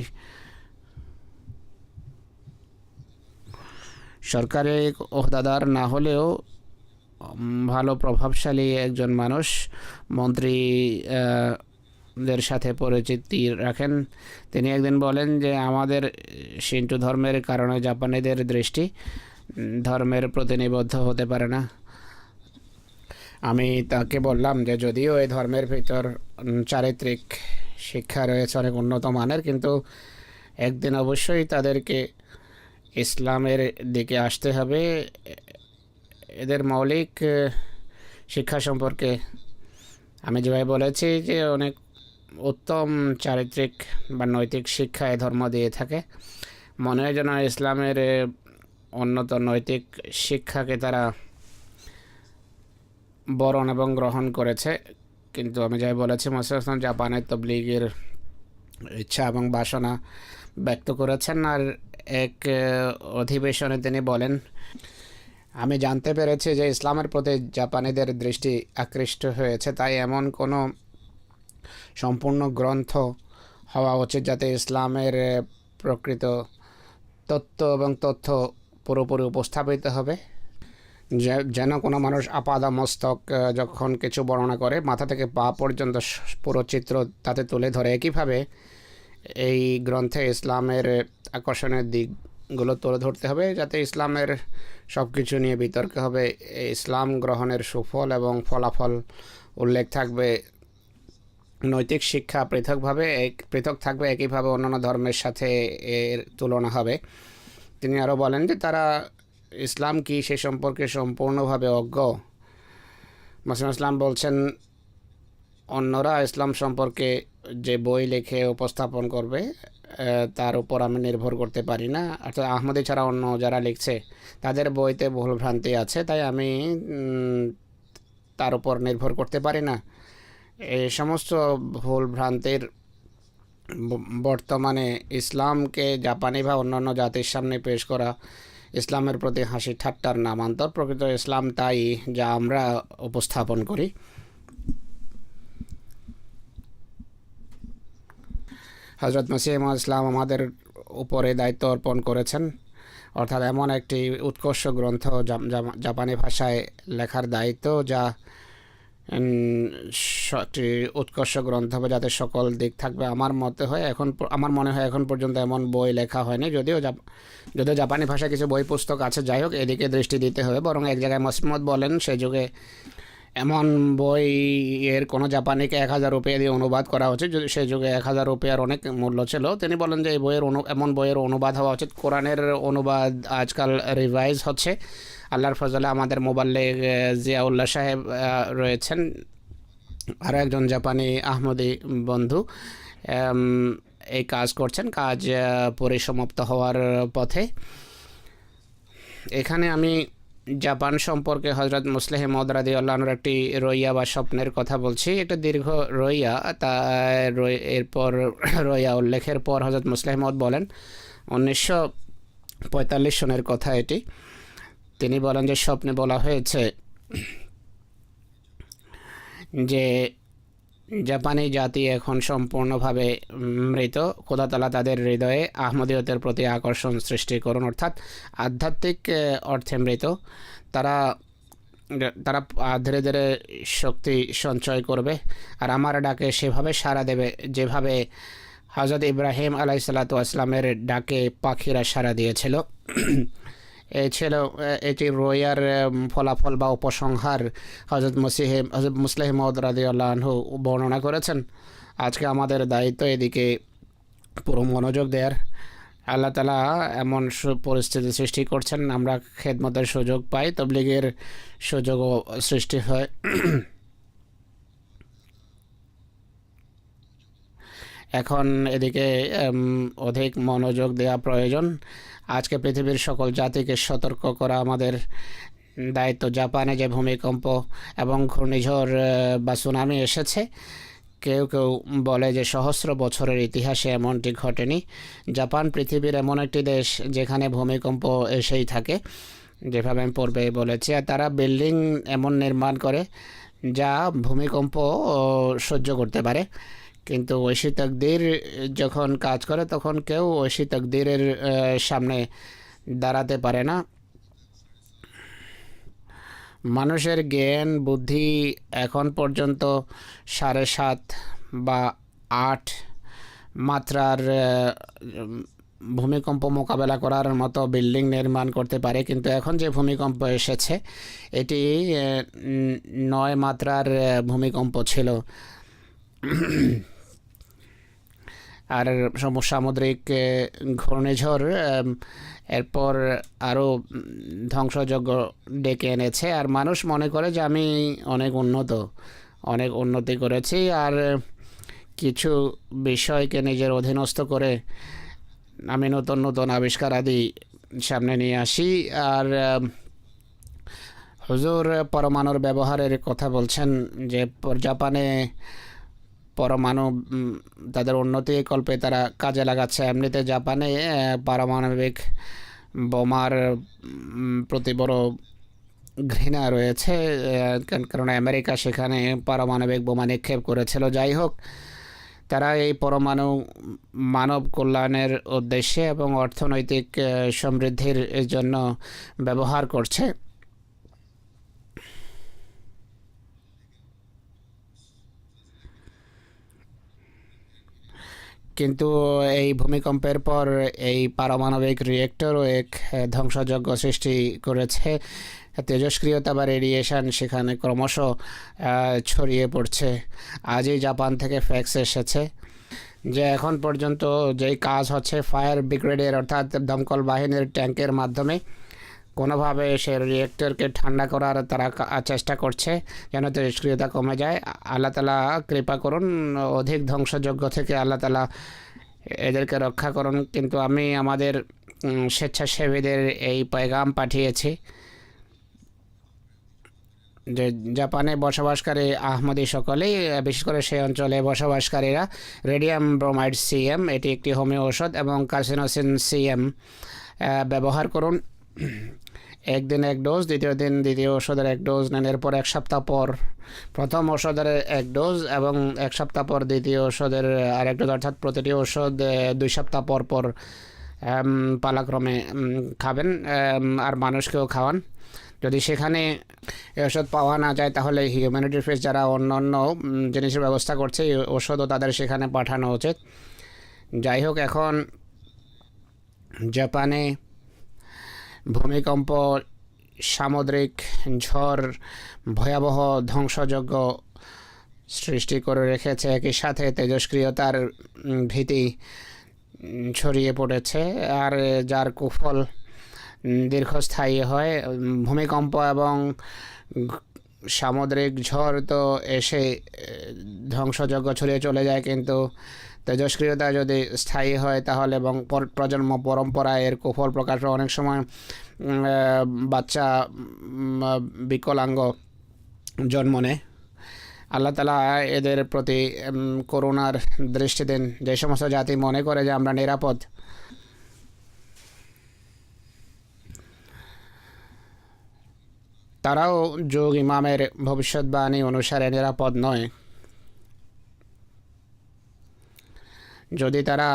সরকারি ওহদাদার না হলেও ভালো প্রভাবশালী একজন মানুষ, মন্ত্রী দের সাথে পরিচিতি রাখেন। তিনি একদিন বলেন যে আমাদের শিন্টো ধর্মের কারণে জাপানিদের দৃষ্টি ধর্মের প্রতি নিবদ্ধ হতে পারে না। আমি তাকে বললাম যে যদিও এই ধর্মের ভিতর চারিত্রিক শিক্ষা রয়েছে অনেক উন্নত মানের, কিন্তু একদিন অবশ্যই তাদেরকে ইসলামের দিকে আসতে হবে। এদের মৌলিক শিক্ষা সম্পর্কে আমি যেভাবে বলেছি যে অনেক উত্তম চারিত্রিক বা নৈতিক শিক্ষা এ ধর্ম দিয়ে থাকে। মনে হয় যেন ইসলামের উন্নত নৈতিক শিক্ষাকে তারা বরণ এবং গ্রহণ করেছে। কিন্তু আমি যাই বলেছি, মুসলিম জাপানের তবলিগের ইচ্ছা এবং বাসনা ব্যক্ত করেছেন। আর এক অধিবেশনে তিনি বলেন, আমি জানতে পেরেছি যে ইসলামের প্রতি জাপানিদের দৃষ্টি আকৃষ্ট হয়েছে, তাই এমন কোনো সম্পূর্ণ গ্রন্থ হওয়া উচিত যাতে ইসলামের প্রকৃত তত্ত্ব এবং তথ্য পুরোপুরি উপস্থাপিত হবে। যেন কোনো মানুষ আপাদা মস্তক যখন কিছু বর্ণনা করে মাথা থেকে পা পর্যন্ত পুরো চিত্র তাতে তুলে ধরে। একইভাবে এই গ্রন্থে ইসলামের আকর্ষণের দিকগুলো তুলে ধরতে হবে, যাতে ইসলামের সব কিছু নিয়ে বিতর্ক হবে। ইসলাম গ্রহণের সুফল এবং ফলাফল উল্লেখ থাকবে। নৈতিক শিক্ষা পৃথক থাকবে, একইভাবে অন্যান্য ধর্মের সাথে এর তুলনা হবে। তিনি আরও বলেন যে তারা ইসলাম কি সে সম্পর্কে সম্পূর্ণভাবে অজ্ঞ। মুসলিম ইসলাম বলছেন, অন্যরা ইসলাম সম্পর্কে যে বই লিখে উপস্থাপন করবে তার উপর আমি নির্ভর করতে পারি না। অর্থাৎ আহমদি ছাড়া অন্য যারা লিখছে তাদের বইতে ভুলভ্রান্তি আছে, তাই আমি তার উপর নির্ভর করতে পারি না। এই সমস্ত ভুলভ্রান্তির বর্তমানে ইসলামকে জাপানি বা অন্যান্য জাতির সামনে পেশ করা ইসলামের প্রতি হাসি ঠাট্টার নামান্তর। প্রকৃত ইসলাম তাই যা আমরা উপস্থাপন করি। হজরত মসিহ মাউদ ইসলাম আমাদের উপরে দায়িত্ব অর্পণ করেছেন, অর্থাৎ এমন একটি উৎকর্ষ গ্রন্থ জাপানি ভাষায় লেখার দায়িত্ব, যা একটি উৎকর্ষ গ্রন্থ হবে যাতে সকল দিক থাকবে। আমার মনে হয় এখন পর্যন্ত এমন বই লেখা হয়নি। যদিও জাপানি ভাষায় কিছু বই পুস্তক আছে, যাই হোক এদিকে দৃষ্টি দিতে হবে। বরং এক জায়গায় মসিমদ বলেন সেই যুগে এমন বই এর কোনো জাপানিকে 1000 রুপিয়া দিয়ে অনুবাদ করা উচিত। যদি সেই যুগে 1000 রুপিয়ার অনেক মূল্য ছিল। তিনি বলেন যে এই এমন বইয়ের অনুবাদ হওয়া উচিত। কোরআনের অনুবাদ আজকাল রিভাইজ হচ্ছে। আল্লাহর ফজলে আমাদের মোবাল্লিগ জিয়াউল্লাহ সাহেব রয়েছেন, আরও একজন জাপানি আহমদি বন্ধু এই কাজ করছেন। কাজ পরিসমাপ্ত হওয়ার পথে। এখানে আমি জাপান সম্পর্কে হজরত মুসলিহ মাউদ রাদিয়াল্লাহু আনহুর একটি রইয়া বা স্বপ্নের কথা বলছি। একটা দীর্ঘ রইয়া। এরপর রইয়া উল্লেখের পর হজরত মুসলিহ মাউদ বলেন, 1945 সনের কথা এটি। তিনি বলেন যে স্বপ্নে বলা হয়েছে যে জাপানি জাতি এখন সম্পূর্ণভাবে মৃত। খোদা তাআলা তাদের হৃদয়ে আহমদীয়তের প্রতি আকর্ষণ সৃষ্টি করুন, অর্থাৎ আধ্যাত্মিক অর্থে মৃত। তারা ধীরে ধীরে শক্তি সঞ্চয় করবে আর আমার ডাকে সেভাবে সাড়া দেবে যেভাবে হযরত ইব্রাহিম আলাইহিসসালাতু ওয়াসসালামের ডাকে পাখিরা সাড়া দিয়েছিল। এই ছিল এটি রোয়ার ফলাফল বা উপসংহার হজরত মুসলিহ মওদ রাদিয়াল্লাহু আনহু বর্ণনা করেছেন। আজকে আমাদের দায়িত্ব এদিকে পুরো মনোযোগ দেওয়ার। আল্লাহ তালা এমন পরিস্থিতি সৃষ্টি করছেন, আমরা খেদমতের সুযোগ পাই, তবলিগের সুযোগও সৃষ্টি হয়। এখন এদিকে অধিক মনোযোগ দেওয়া প্রয়োজন। আজকে পৃথিবীর সকল জাতিকে সতর্ক করা আমাদের দায়িত্ব। জাপানে যে ভূমিকম্প এবং ঘূর্ণিঝড় বা সুনামি এসেছে, কেউ কেউ বলে যে সহস্র বছরের ইতিহাসে এমনটি ঘটেনি। জাপান পৃথিবীর এমন একটি দেশ যেখানে ভূমিকম্প এসেই থাকে, যেভাবে আমি পূর্বে বলেছি। আর তারা বিল্ডিং এমন নির্মাণ করে যা ভূমিকম্প সহ্য করতে পারে, কিন্তু ঐশী তকদির যখন কাজ করে তখন কেউ ঐশী তকদিরের সামনে দাঁড়াতে পারে না। মানুষের জ্ঞান বুদ্ধি এখন পর্যন্ত 7.5 বা 8 মাত্রার ভূমিকম্প মোকাবেলা করার মতো বিল্ডিং নির্মাণ করতে পারে, কিন্তু এখন যে ভূমিকম্প এসেছে এটি 9 মাত্রার ভূমিকম্প ছিল। আর সামুদ্রিক ঘূর্ণিঝড় এরপর আরও ধ্বংসযজ্ঞ ডেকে এনেছে। আর মানুষ মনে করে যে আমি অনেক উন্নতি করেছি, আর কিছু বিষয়কে নিজের অধীনস্থ করে আমি নতুন নতুন আবিষ্কার আদি সামনে নিয়ে আসি। আর হুজুর পরমাণুর ব্যবহারের কথা বলছেন যে জাপানে পরমাণু তাদের উন্নতি কল্পে তারা কাজে লাগাচ্ছে। এমনিতে জাপানে পারমাণবিক বোমার প্রতি বড় ঘৃণা রয়েছে, কারণ আমেরিকা সেখানে পারমাণবিক বোমা নিক্ষেপ করেছিল। যাই হোক, তারা এই পরমাণু মানব কল্যাণের উদ্দেশ্যে এবং অর্থনৈতিক সমৃদ্ধির জন্য ব্যবহার করছে। কিন্তু এই ভূমিকম্পের পর এই পারমাণবিক রিয়েক্টরও এক ধ্বংসযজ্ঞ সৃষ্টি করেছে। তেজস্ক্রিয়তা বা রেডিয়েশন সেখানে ক্রমশ ছড়িয়ে পড়ছে। আজই জাপান থেকে ফ্যাক্স এসেছে যে এখন পর্যন্ত যেই কাজ হচ্ছে ফায়ার ব্রিগেডের অর্থাৎ দমকল বাহিনীর ট্যাঙ্কের মাধ্যমে কোনোভাবে সে রিয়েক্টরকে ঠান্ডা করার তারা চেষ্টা করছে যেন তেজস্ক্রিয়তা কমে যায়। আল্লাহ তালা কৃপা করুন, অধিক ধ্বংসযজ্ঞ থেকে আল্লাহ তালা এদেরকে রক্ষা করুন। কিন্তু আমি আমাদের স্বেচ্ছাসেবীদের এই পয়গাম পাঠিয়েছি যে জাপানে বসবাসকারী আহমদী সকলেই, বিশেষ করে সেই অঞ্চলে বসবাসকারীরা রেডিয়াম ব্রোমাইড সিএম, এটি একটি হোমিও ঔষধ, এবং কার্সিনোসিন সিএম ব্যবহার করুন। একদিন 1 ডোজ, দ্বিতীয় দিন দ্বিতীয় ওষুধের 1 ডোজ নেন। এরপর 1 সপ্তাহ পর প্রথম ওষুধের 1 ডোজ এবং 1 সপ্তাহ পর দ্বিতীয় ওষুধের আরেক ডোজ, অর্থাৎ প্রতিটি ওষুধ 2 সপ্তাহ পর পর পালাক্রমে খাবেন। আর মানুষকেও খাওয়ান। যদি সেখানে ওষুধ পাওয়া না যায় তাহলে হিউম্যানিটি ফেস যারা অন্য অন্য জিনিসের ব্যবস্থা করছে এই ওষুধও তাদের সেখানে পাঠানো উচিত। যাই হোক, এখন জাপানে ভূমিকম্প, সামুদ্রিক ঝড় ভয়াবহ ধ্বংসযজ্ঞ সৃষ্টি করে রেখেছে। একই সাথে তেজস্ক্রিয়তার ভীতি ছড়িয়ে পড়েছে, আর যার কুফল দীর্ঘস্থায়ী হয়। ভূমিকম্প এবং সামুদ্রিক ঝড় তো এসে ধ্বংসযজ্ঞ ছড়িয়ে চলে যায়, কিন্তু তেজস্ক্রিয়তা যদি স্থায়ী হয় তাহলে এবং প্রজন্ম পরম্পরায় এর কুফল প্রকাশ অনেক সময় বাচ্চা বিকলাঙ্গ জন্ম নেয়। আল্লাহ তালা এদের প্রতি করুণার দৃষ্টি দেন। যে সমস্ত জাতি মনে করে যে আমরা নিরাপদ, তারাও যোগ ইমামের ভবিষ্যৎবাণী অনুসারে নিরাপদ নয়। যদি তারা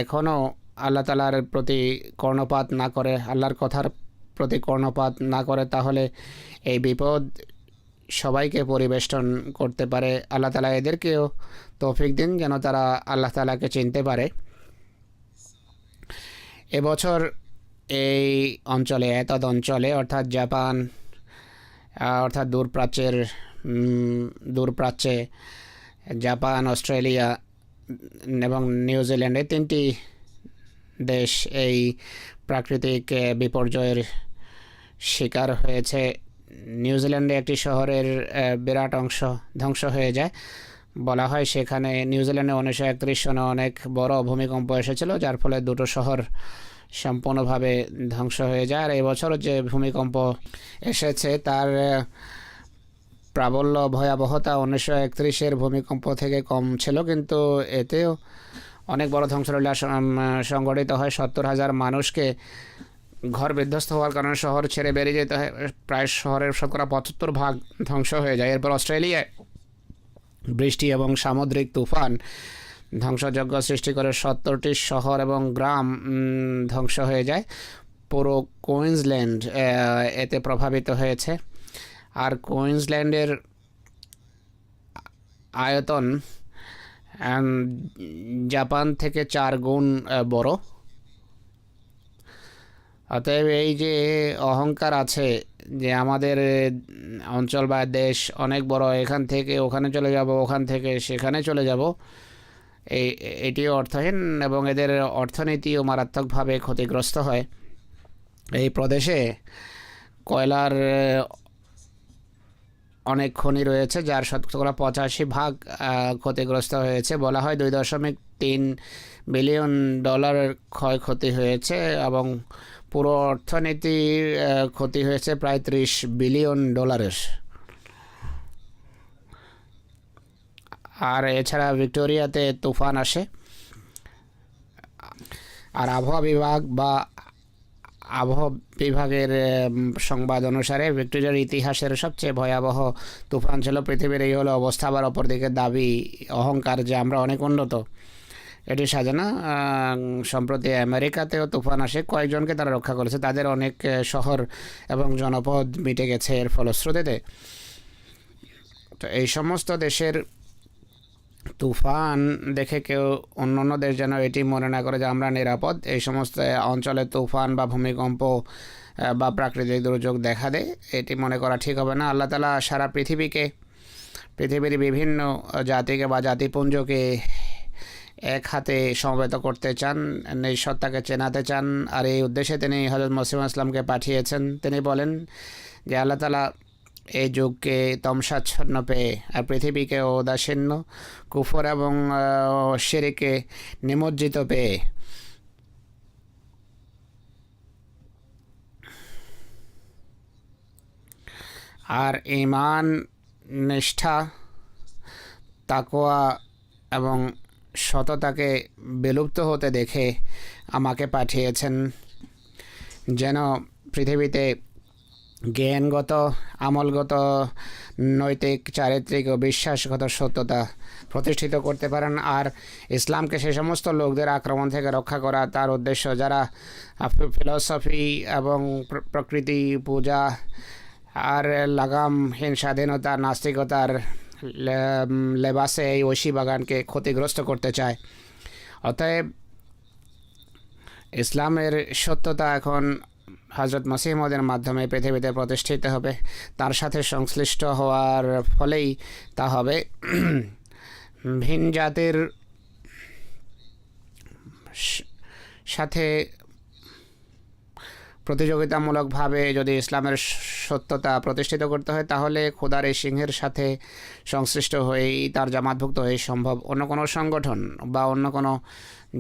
এখনও আল্লাহ তালার প্রতি কর্ণপাত না করে, আল্লাহর কথার প্রতি কর্ণপাত না করে, তাহলে এই বিপদ সবাইকে পরিবেষ্টন করতে পারে। আল্লাহ তালা এদেরকেও তৌফিক দিন যেন তারা আল্লাহ তালাকে চিনতে পারে। এবছর এই অঞ্চলে এতদ অঞ্চলে অর্থাৎ জাপান অর্থাৎ দূরপ্রাচ্যে জাপান, অস্ট্রেলিয়া এবং নিউজিল্যান্ডে 3টি দেশ এই প্রাকৃতিক বিপর্যয়ের শিকার হয়েছে। নিউজিল্যান্ডে একটি শহরের বিরাট অংশ ধ্বংস হয়ে যায়। বলা হয় সেখানে নিউজিল্যান্ডে 1931 সনে অনেক বড় ভূমিকম্প এসেছিল, যার ফলে দুটো শহর সম্পূর্ণভাবে ধ্বংস হয়ে যায়। আর এবছর যে ভূমিকম্প এসেছে তার প্রাবল্য ভয়াবহতা 1931-এর ভূমিকম্প থেকে কম ছিল, কিন্তু এতেও অনেক বড় ধ্বংসলীলা সংঘটিত হয়। 70,000 মানুষকে ঘর বিধ্বস্ত হওয়ার কারণে শহর ছেড়ে বেরিয়ে যেতে হয়। প্রায় শহরের শতকরা 75% ধ্বংস হয়ে যায়। এরপর অস্ট্রেলিয়ায় বৃষ্টি এবং সামুদ্রিক তুফান ধ্বংসযজ্ঞ সৃষ্টি করে 70টি শহর এবং গ্রাম ধ্বংস হয়ে যায়। পুরো কুইন্সল্যান্ড এতে প্রভাবিত হয়েছে। আর কুইন্সল্যান্ডের আয়তন জাপান থেকে 4 গুণ বড়। অতএব এই যে অহংকার আছে যে আমাদের অঞ্চল বা দেশ অনেক বড়, এখান থেকে ওখানে চলে যাব, ওখান থেকে সেখানে চলে যাব, এটিও অর্থহীন এবং এদের অর্থনীতিও মারাত্মকভাবে ক্ষতিগ্রস্ত হয়। এই প্রদেশে কয়লার অনেক খনি রয়েছে, যার শতকরা 85% ক্ষতিগ্রস্ত হয়েছে। বলা হয় $2.3 বিলিয়ন ক্ষয়ক্ষতি হয়েছে এবং পুরো অর্থনীতি ক্ষতি হয়েছে প্রায় $30 বিলিয়ন। আর এছাড়া ভিক্টোরিয়াতে তুফান আসে। আর আবহাওয়া বিভাগের সংবাদ অনুসারে ভিক্টোরিয়ার ইতিহাসের সবচেয়ে ভয়াবহ তুফান ছিল। পৃথিবীর এই হলো অবস্থা। আবার অপরদিকে দাবি, অহংকার যে আমরা অনেক উন্নত, এটি সাজানো। সম্প্রতি আমেরিকাতেও তুফান আসে, কয়েকজনকে তারা রক্ষা করেছে, তাদের অনেক শহর এবং জনপদ মিটে গেছে এর ফলশ্রুতিতে। তো এই সমস্ত দেশের তুফান দেখে কেউ অন্য দেশ যেন এটি মনে না করে যে আমরা নিরাপদ। এই সমস্ত অঞ্চলে তুফান বা ভূমিকম্প বা প্রাকৃতিক দুর্যোগ দেখা দেয়, এটি মনে করা ঠিক হবে না। আল্লাহ তাআলা সারা পৃথিবীর বিভিন্ন জাতিকে বা জাতিপুঞ্জকে এক হাতে সমবেত করতে চান, এই সত্তাকে চেনাতে চান। আর এই উদ্দেশ্যে তিনি হযরত মসিহ ইসলামকে পাঠিয়েছেন। তিনি বলেন যে আল্লাহ তাআলা এই যুগকে তমসাচ্ছন্ন পেয়ে আর পৃথিবীকে উদাসীন্য, কুফর এবং শিরকে নিমজ্জিত পেয়ে আর ঈমান, নিষ্ঠা, তাকওয়া এবং সততাকে বিলুপ্ত হতে দেখে আমাকে পাঠিয়েছেন, যেন পৃথিবীতে জ্ঞানগত, আমলগত, নৈতিক, চারিত্রিক ও বিশ্বাসগত সত্যতা প্রতিষ্ঠিত করতে পারেন। আর ইসলামকে সেই সমস্ত লোকদের আক্রমণ থেকে রক্ষা করা তার উদ্দেশ্য যারা ফিলসফি এবং প্রকৃতি পূজা আর লাগামহীন স্বাধীনতা, নাস্তিকতার লেবাসে এই ঐশী বাগানকে ক্ষতিগ্রস্ত করতে চায়। অতএব ইসলামের সত্যতা এখন হযরত মসিহ মউদের মাধ্যমে পৃথিবীতে প্রতিষ্ঠিত হবে। তার সাথে সংশ্লিষ্ট হওয়ার ফলেই তা হবে। ভিন জাতির সাথে প্রতিযোগিতামূলকভাবে যদি ইসলামের সত্যতা প্রতিষ্ঠিত করতে হয়, তাহলে খোদার এই সিংহের সাথে সংশ্লিষ্ট হয়েই তার জামাতভুক্ত হয়ে সম্ভব। অন্য কোনো সংগঠন বা অন্য কোনো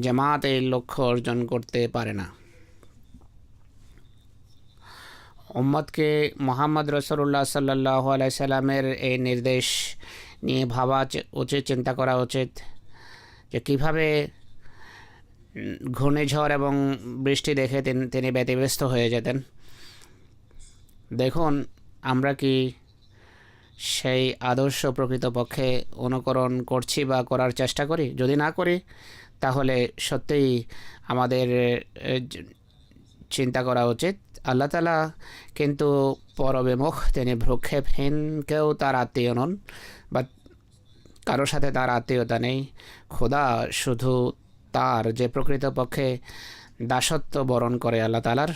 জামাত এই লক্ষ্য অর্জন করতে পারে না। উম্মতকে মুহাম্মদ রাসূলুল্লাহ সাল্লাল্লাহু আলাইহি সাল্লামের এই নির্দেশ নিয়ে ভাবা উচিত, চিন্তা করা উচিত যে কীভাবে ঘূর্ণিঝড় এবং বৃষ্টি দেখে তিনি ব্যতিব্যস্ত হয়ে যেতেন। দেখুন আমরা কি সেই আদর্শ প্রকৃতপক্ষে অনুকরণ করছি বা করার চেষ্টা করি? যদি না করি তাহলে সত্যিই আমাদের চিন্তা করা উচিত। আল্লাহ তাআলা কিন্তু পরবিমুখ, তিনি ভ্রুক্ষেপহীন, কেউ তার আত্মীয় নন বা কারোর সাথে তার আত্মীয়তা নেই। খোদা শুধু তার যে প্রকৃতপক্ষে দাসত্ব বরণ করে আল্লাহ তাআলার।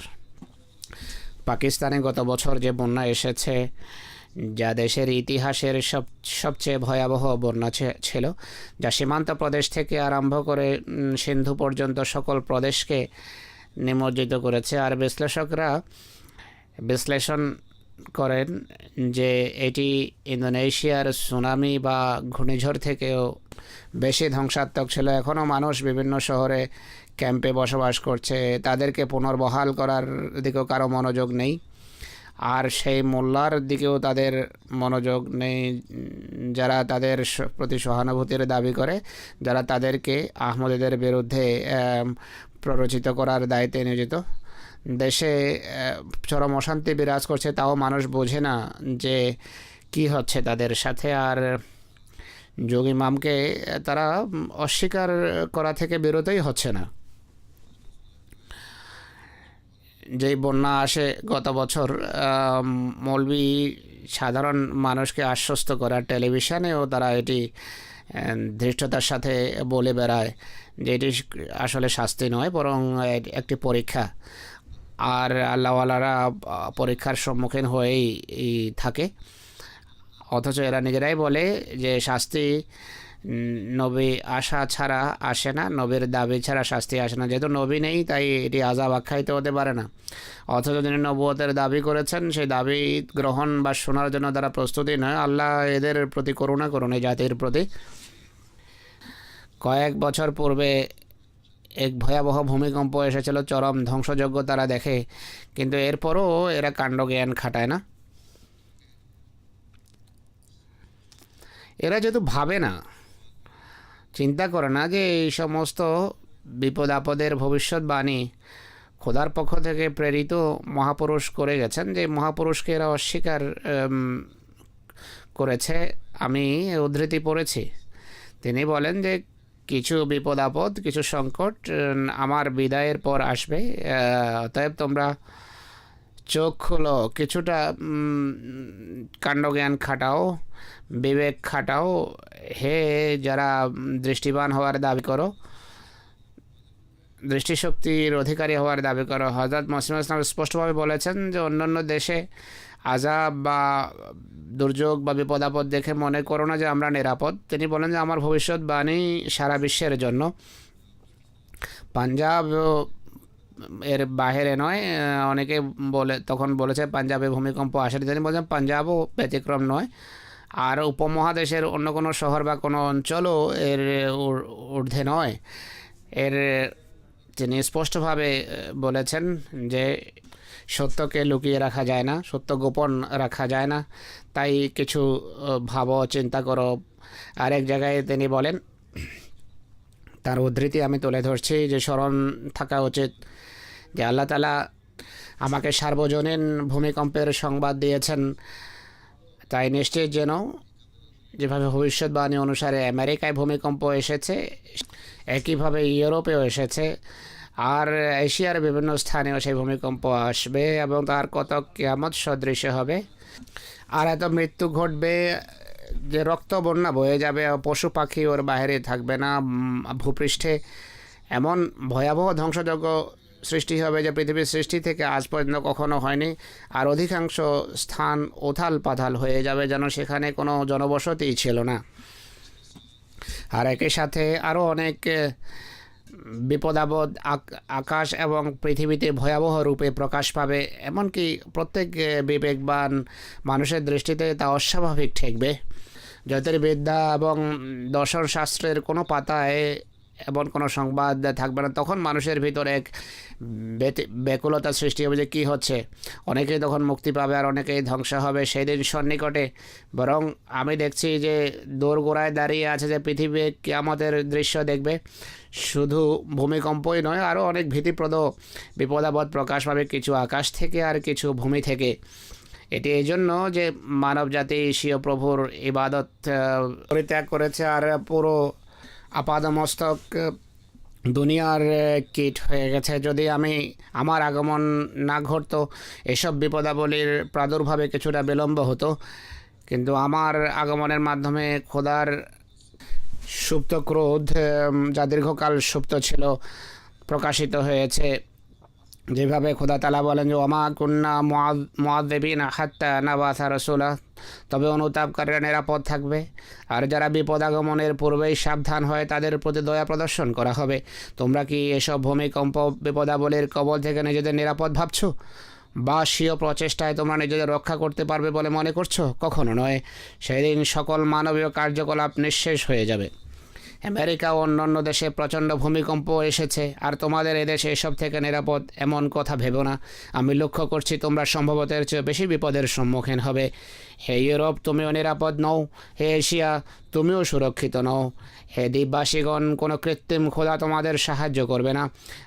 পাকিস্তানে গত বছর যে বন্যা এসেছে, যা দেশের ইতিহাসের সবচেয়ে ভয়াবহ বন্যা ছিল, যা সীমান্ত প্রদেশ থেকে আরম্ভ করে সিন্ধু পর্যন্ত সকল প্রদেশকে নিমজ্জিত করেছে। আর বিশ্লেষকরা বিশ্লেষণ করেন যে এটি ইন্দোনেশিয়ার সুনামি বা ঘূর্ণিঝড় থেকেও বেশি ধ্বংসাত্মক ছিল। এখনও মানুষ বিভিন্ন শহরে ক্যাম্পে বসবাস করছে, তাদেরকে পুনর্বহাল করার দিকেও কারো মনোযোগ নেই। আর সেই মোল্লার দিকেও তাদের মনোযোগ নেই, যারা তাদের প্রতি সহানুভূতির দাবি করে, যারা তাদেরকে আহমদীদের বিরুদ্ধে প্ররোচিত করার দায়িত্বে নিয়োজিত। দেশে চরম অশান্তি বিরাজ করছে, তাও মানুষ বোঝে না যে কি হচ্ছে তাদের সাথে। আর যোগী ইমামকে তারা অস্বীকার করা থেকে বিরতই হচ্ছে না। যেই বন্যা আসে গত বছর, মৌলবি সাধারণ মানুষকে আশ্বস্ত করার টেলিভিশনেও তারা এটি ধৃষ্টতার সাথে বলে বেড়ায় যে এটি আসলে শাস্তি নয়, বরং একটি পরীক্ষা। আর আল্লাহওয়ালারা পরীক্ষার সম্মুখীন হয়েই থাকে, অথচ এরা নিজেরাই বলে যে শাস্তি নবী আসা ছাড়া আসে না, নবীর দাবি ছাড়া শাস্তি আসে না। যেহেতু নবী নেই, তাই এটি আযাব আখ্যায়িত হতে পারে না। অথচ যিনি নবুয়তের দাবি করেছেন, সেই দাবি গ্রহণ বা শোনার জন্য তারা প্রস্তুতি নয়। আল্লাহ এদের প্রতি করুণা করুন, এই জাতির প্রতি। কয়েক বছর পূর্বে এক ভয়াবহ ভূমিকম্প এসেছিল, চরম ধ্বংসযজ্ঞ তারা দেখে, কিন্তু এরপরও এরা কাণ্ডজ্ঞান খাটায় না। এরা যেহেতু ভাবে না, চিন্তা করে না যে এই সমস্ত বিপদ আপদের ভবিষ্যৎবাণী খোদার পক্ষ থেকে প্রেরিত মহাপুরুষ করে গেছেন, যে মহাপুরুষকে এরা অস্বীকার করেছে। আমি উদ্ধৃতি পড়েছি, তিনি বলেন যে কিছু বিপদ আপদ, কিছু সংকট আমার বিদায়ের পর আসবে, অতএব তোমরা চোখ খুলো, কিছুটা কাণ্ডজ্ঞান খাটাও, বিবেক খাটাও, হে যারা দৃষ্টিবান হওয়ার দাবি করো, দৃষ্টিশক্তির অধিকারী হওয়ার দাবি করো। হযরত মুহাম্মদ ইসলাম স্পষ্টভাবে বলেছেন যে অন্যান্য দেশে আযাব বা দুর্যোগ বা বিপদ আপদ দেখে মনে করো না যে আমরা নিরাপদ। তিনি বলেন যে আমার ভবিষ্যৎবাণী সারা বিশ্বের জন্য, পাঞ্জাব এর বাইরে নয়। অনেকে তখন বলেছে পাঞ্জাবে ভূমিকম্প আসেনি, তিনি বলছেন পাঞ্জাবও ব্যতিক্রম নয়। আর উপমহাদেশের অন্য কোনো শহর বা কোনো অঞ্চলও এর ঊর্ধ্বে নয়। তিনি স্পষ্টভাবে বলেছেন যে সত্যকে লুকিয়ে রাখা যায় না, সত্য গোপন রাখা যায় না, তাই কিছু ভাবো, চিন্তা করো। আরেক জায়গায় তিনি বলেন, তার উদ্ধৃতি আমি তুলে ধরছি, যে স্মরণ থাকা উচিত যে আল্লাহ তাআলা আমাকে সার্বজনীন ভূমিকম্পের সংবাদ দিয়েছেন, তাই নিশ্চিত যেন যেভাবে ভবিষ্যৎবাণী অনুসারে আমেরিকায় ভূমিকম্প এসেছে, একইভাবে ইউরোপেও এসেছে, আর এশিয়ার বিভিন্ন স্থানেও সেই ভূমিকম্প আসবে এবং তার কত কিয়ামত সদৃশ হবে। আর এত মৃত্যু ঘটবে যে রক্ত বন্যা বয়ে যাবে, পশু পাখি ওর বাইরে থাকবে না, ভূপৃষ্ঠে এমন ভয়াবহ ধ্বংসযজ্ঞ সৃষ্টি হবে যে পৃথিবীর সৃষ্টি থেকে আজ পর্যন্ত কখনো হয়নি। আর অধিকাংশ স্থান ওথাল পাথাল হয়ে যাবে, যেন সেখানে কোনো জনবসতিই ছিল না। আর একই সাথে আরও অনেক বিপদাপদ আকাশ এবং পৃথিবীতে ভয়াবহ রূপে প্রকাশ পাবে, এমনকি প্রত্যেক বিবেকবান মানুষের দৃষ্টিতে তা অস্বাভাবিক ঠেকবে। জ্যোতির্বিদ্যা এবং দর্শন শাস্ত্রের কোনো পাতায় এমন কোনো সংবাদ থাকবে না। তখন মানুষের ভিতরে এক ব্যাকুলতা সৃষ্টি হবে যে কী হচ্ছে। অনেকেই তখন মুক্তি পাবে আর অনেকেই ধ্বংস হবে সেই দিন সন্নিকটে। বরং আমি দেখছি যে দোরগোড়ায় দাঁড়িয়ে আছে যে পৃথিবী কিয়ামতের দৃশ্য দেখবে। শুধু ভূমিকম্পই নয়, আরও অনেক ভীতিপ্রদ বিপদাপদ প্রকাশ পাবে, কিছু আকাশ থেকে আর কিছু ভূমি থেকে। এটি এই জন্য যে মানবজাতি স্বীয় প্রভুর ইবাদত পরিত্যাগ করেছে আর পুরো আপাদমস্তক দুনিয়ার কীট হয়ে গেছে। যদি আমার আগমন না ঘটতো, এসব বিপদাবলীর প্রাদুর্ভাবে কিছুটা বিলম্ব হতো, কিন্তু আমার আগমনের মাধ্যমে খোদার সুপ্ত ক্রোধ, যা দীর্ঘকাল সুপ্ত ছিল, প্রকাশিত হয়েছে, যেভাবে খোদা তাআলা বলেন যে ওমা কুন্না মুআযযিবিনা হাত্তা নাবাসা রাসূলা, তবে অনুতাপকারীরা নিরাপদ থাকবে, আর যারা বিপদ আগমনের পূর্বেই সাবধান হয় তাদের প্রতি দয়া প্রদর্শন করা হবে। তোমরা কি এসব ভূমিকম্প বিপদাবলীর কবল থেকে নিজেদের নিরাপদ ভাবছো, বা স্বীয় প্রচেষ্টায় তোমরা নিজেদের রক্ষা করতে পারবে বলে মনে করছো? কখনো নয়। সেদিন সকল মানবীয় কার্যকলাপ নিঃশেষ হয়ে যাবে। আমেরিকা ও অন্যান্য দেশে প্রচণ্ড ভূমিকম্প এসেছে, আর তোমাদের এদেশে এসব থেকে নিরাপদ এমন কথা ভেবো না। আমি লক্ষ্য করছি তোমরা সম্ভবত এর চেয়ে বেশি বিপদের সম্মুখীন হবে। হে ইউরোপ, তুমিও নিরাপদ নও। হে এশিয়া, তুমিও সুরক্ষিত নও। হে দ্বীপবাসীগণ, কোনো কৃত্রিম খোদা তোমাদের সাহায্য করবে না।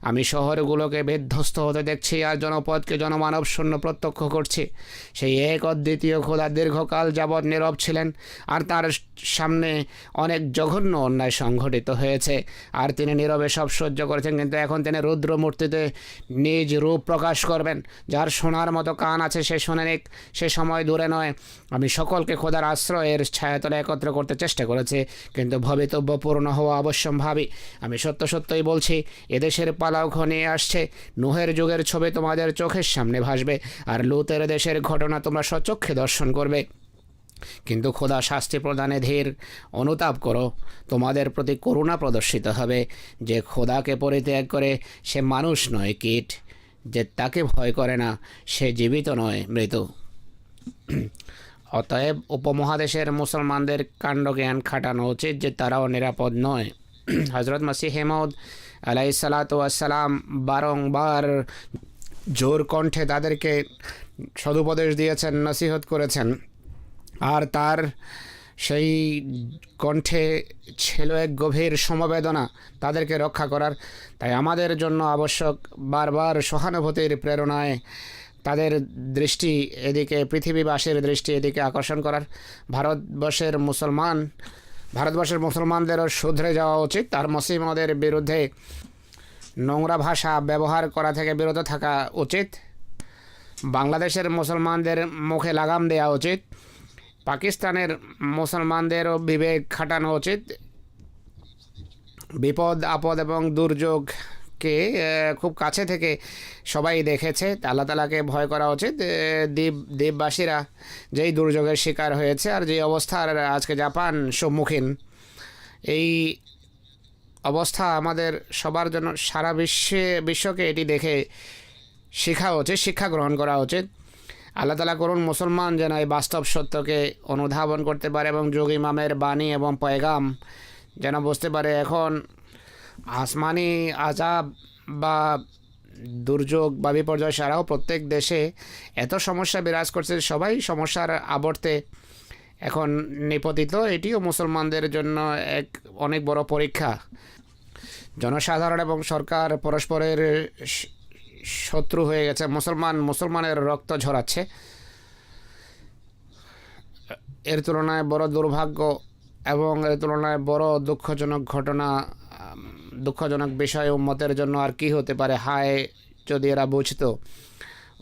আমি শহরগুলোকে বিধ্বস্ত হতে দেখছি, আর জনপদকে জনমানব শূন্য প্রত্যক্ষ করছি। সেই এক অদ্বিতীয় খোদা দীর্ঘকাল যাবৎ নীরব ছিলেন, আর তার সামনে অনেক জঘন্য অন্যায় সংঘটিত হয়েছে, আর তিনি নীরবে সব সহ্য করেছেন। কিন্তু এখন তিনি রুদ্রমূর্তিতে নিজ রূপ প্রকাশ করবেন। যার শোনার মতো কান আছে সে শুনে নিক, সে সময় দূরে নয়। আমি সকলকে খোদার আশ্রয়ের ছায়াতলে একত্র করতে চেষ্টা করেছি, কিন্তু ভবিতব্য পূর্ণ হওয়া অবশ্যম্ভাবী। আমি সত্যই বলছি, এদেশের পালাও ঘনিয়ে আসছে। নুহের যুগের ছবি তোমাদের চোখের সামনে ভাসবে, আর লুতের দেশের ঘটনা তোমরা স্বচক্ষে দর্শন করবে। কিন্তু খোদা শাস্তি প্রদানে ধীর। অনুতাপ করো, তোমাদের প্রতি করুণা প্রদর্শিত হবে। যে খোদাকে পরিত্যাগ করে সে মানুষ নয়, কীট। যে তাকে ভয় করে না সে জীবিত নয়, মৃত। অতএব উপমহাদেশের মুসলমানদের কাণ্ডজ্ঞান খাটানো উচিত যে তারাও নিরাপদ নয়। হজরত মসিহ মউদ আলাইহিসসালাতু ওয়াসসালাম বারংবার জোর কণ্ঠে তাদেরকে সদুপদেশ দিয়েছেন, নসিহত করেছেন, আর তার সেই কণ্ঠে ছিল এক গভীর সমবেদনা তাদেরকে রক্ষা করার। তাই আমাদের জন্য আবশ্যক বারবার সহানুভূতির প্রেরণায় তাদের দৃষ্টি এদিকে, পৃথিবীবাসীর দৃষ্টি এদিকে আকর্ষণ করার। ভারতবর্ষের মুসলমানদেরও শুধরে যাওয়া উচিত। তার মসিমদের বিরুদ্ধে নোংরা ভাষা ব্যবহার করা থেকে বিরত থাকা উচিত। বাংলাদেশের মুসলমানদের মুখে লাগাম দেওয়া উচিত। পাকিস্তানের মুসলমানদেরও বিবেক খাটানো উচিত। বিপদ আপদ এবং দুর্যোগকে খুব কাছে থেকে সবাই দেখেছে। আল্লাহ তাআলাকে ভয় করা উচিত। দ্বীপবাসীরা যেই দুর্যোগের শিকার হয়েছে, আর যে অবস্থার আজকে জাপান সম্মুখীন, এই অবস্থা আমাদের সবার জন্য, সারা বিশ্বকে এটি দেখে শেখা উচিত, শিক্ষা গ্রহণ করা উচিত। আল্লাহ তাআলা করুন মুসলমান যেন এই বাস্তব সত্যকে অনুধাবন করতে পারে, এবং যোগ ইমামের বাণী এবং পয়গাম যেন বুঝতে পারে। এখন আসমানি আযাব বা দুর্যোগ বা বিপর্যয় ছাড়াও প্রত্যেক দেশে এত সমস্যা বিরাজ করছে, সবাই সমস্যার আবর্তে এখন নিপতিত। এটিও মুসলমানদের জন্য এক অনেক বড় পরীক্ষা। জনসাধারণ এবং সরকার পরস্পরের শত্রু হয়ে গেছে। মুসলমানের রক্ত ঝরাচ্ছে। এর তুলনায় বড় দুর্ভাগ্য এবং এর তুলনায় বড় দুঃখজনক বিষয় উম্মতের জন্য আর কি হতে পারে। হায় যদি এরা বুঝতো।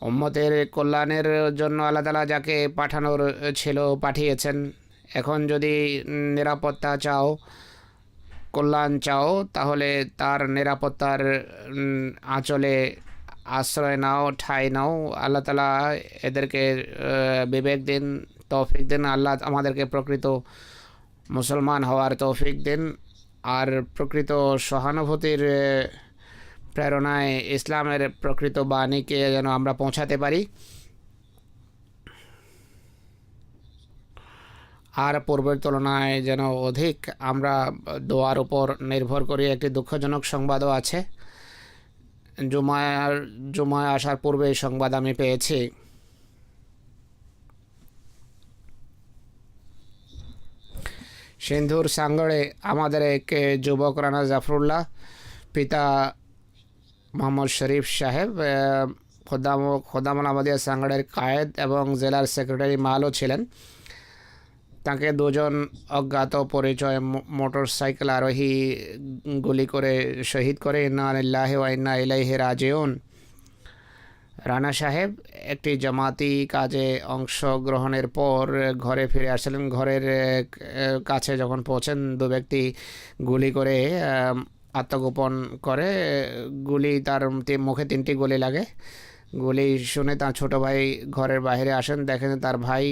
উম্মতের কল্যাণের জন্য আল্লাহ তাআলা যাকে পাঠানোর ছিল পাঠিয়েছেন। এখন যদি নিরাপত্তা চাও, কল্যাণ চাও, তাহলে তার নিরাপত্তার আঁচলে আশ্রয় নাও, ঠাঁই নাও। আল্লাহ তাআলা এদেরকে বিবেক দিন, তৌফিক দিন। আল্লাহ আমাদেরকে প্রকৃত মুসলমান হওয়ার তৌফিক দিন, আর প্রকৃত সহানুভূতির প্রেরণায় ইসলামের প্রকৃত বাণীকে যেন আমরা পৌঁছাতে পারি। আর পূর্বের তুলনায় যেন অধিক আমরা দোয়ার উপর নির্ভর করি। একটি দুঃখজনক সংবাদও আছে। জুমায় আসার পূর্বে এই সংবাদ আমি পেয়েছি। সিন্ধুর সাঙ্গড়ে আমাদের এক যুবক রানা জাফরুল্লাহ, পিতা মোহাম্মদ শরীফ সাহেব খোদামুল আহমদিয়া সাঙ্গড়ের কায়েদ এবং জেলার সেক্রেটারি মালও ছিলেন। তাকে দুজন অজ্ঞাত পরিচয় মোটর সাইকেল আরোহী গুলি করে শহীদ করে। ইন্না লিল্লাহি ওয়া ইন্না ইলাইহি রাজিউন। রানা সাহেব একটি জামাতি কাজে অংশগ্রহণের পর ঘরে ফিরে আসছিলেন। ঘরের কাছে যখন পৌঁছেন, দু ব্যক্তি গুলি করে আত্মগোপন করে। গুলি তার মুখে 3টি গুলি লাগে। গুলি শুনে তার ছোট ভাই ঘরের বাইরে আসেন, দেখেন তার ভাই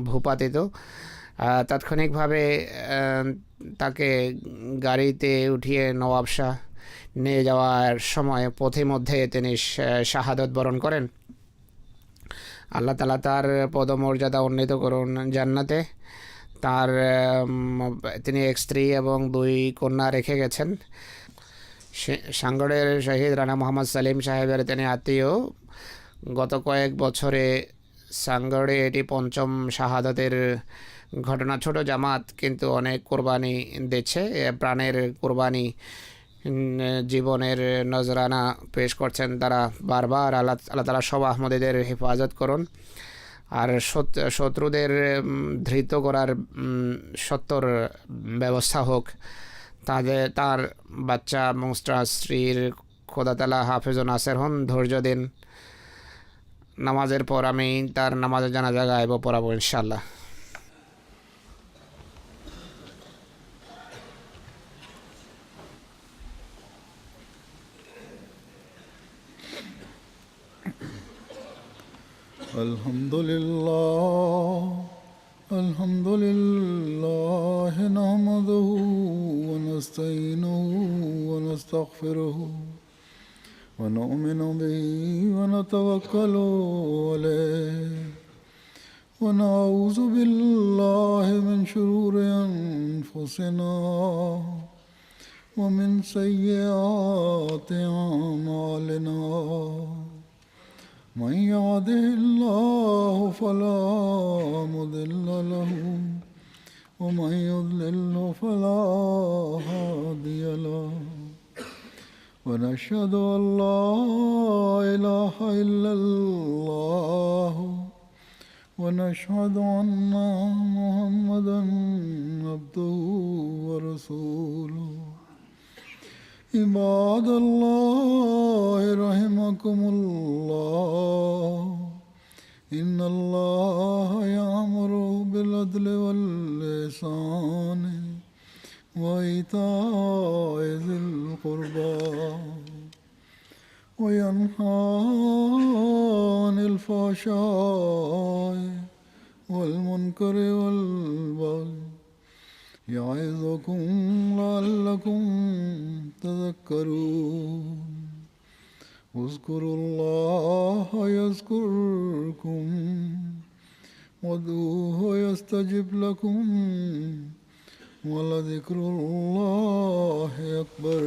ভূপাতিত। তাৎক্ষণিকভাবে তাকে গাড়িতে উঠিয়ে নওয়াব শাহ নিয়ে যাওয়ার সময় পথে মধ্যে তিনি শাহাদত বরণ করেন। আল্লাহ তাআলা তার পদমর্যাদা উন্নীত করুন জান্নাতে। তার তিনি এক স্ত্রী এবং 2 কন্যা রেখে গেছেন। সাঙ্গড়ের শহীদ রানা মোহাম্মদ সালিম সাহেবের তিনি আত্মীয়। গত কয়েক বছরে সাঙ্গড়ে এটি 5ম শাহাদাতের ঘটনা। ছোট জামাত কিন্তু অনেক কোরবানি দিচ্ছে, প্রাণের কোরবানি, জীবনের নজরানা পেশ করছেন তারা বারবার। আল্লাহ তাআলা সব আহমদীদের হেফাজত করুন আর শত্রুদের ধৃত করার সত্তর ব্যবস্থা হোক। তার বাচ্চা এবং স্ত্রীর খোদা তাআলা হাফেজ ও নাসের হন, ধৈর্য দিন। নামাজের পর আমি তার নামাজের জানাজা গাইব পড়াবো ইনশাআল্লাহ। الحمد لله نحمده ونستعينه ونستغفره ونؤمن به ونتوكل عليه ونعوذ بالله من شرور أنفسنا ومن سيئات أعمالنا. من يهده الله فلا مضل له ومن يضلل فلا هادي له. ونشهد أن لا إله إلا الله ونشهد أن محمدا عبده ورسوله. عباد الله رحمكم الله إن الله يأمر بالعدل والإحسان وإيتاء ذي القربى وينهى عن الفحشاء والمنكر والبغي يعظكم لعلكم تذكرون. اذكروا الله يذكركم وادعوه يستجب لكم ولذكر الله أكبر.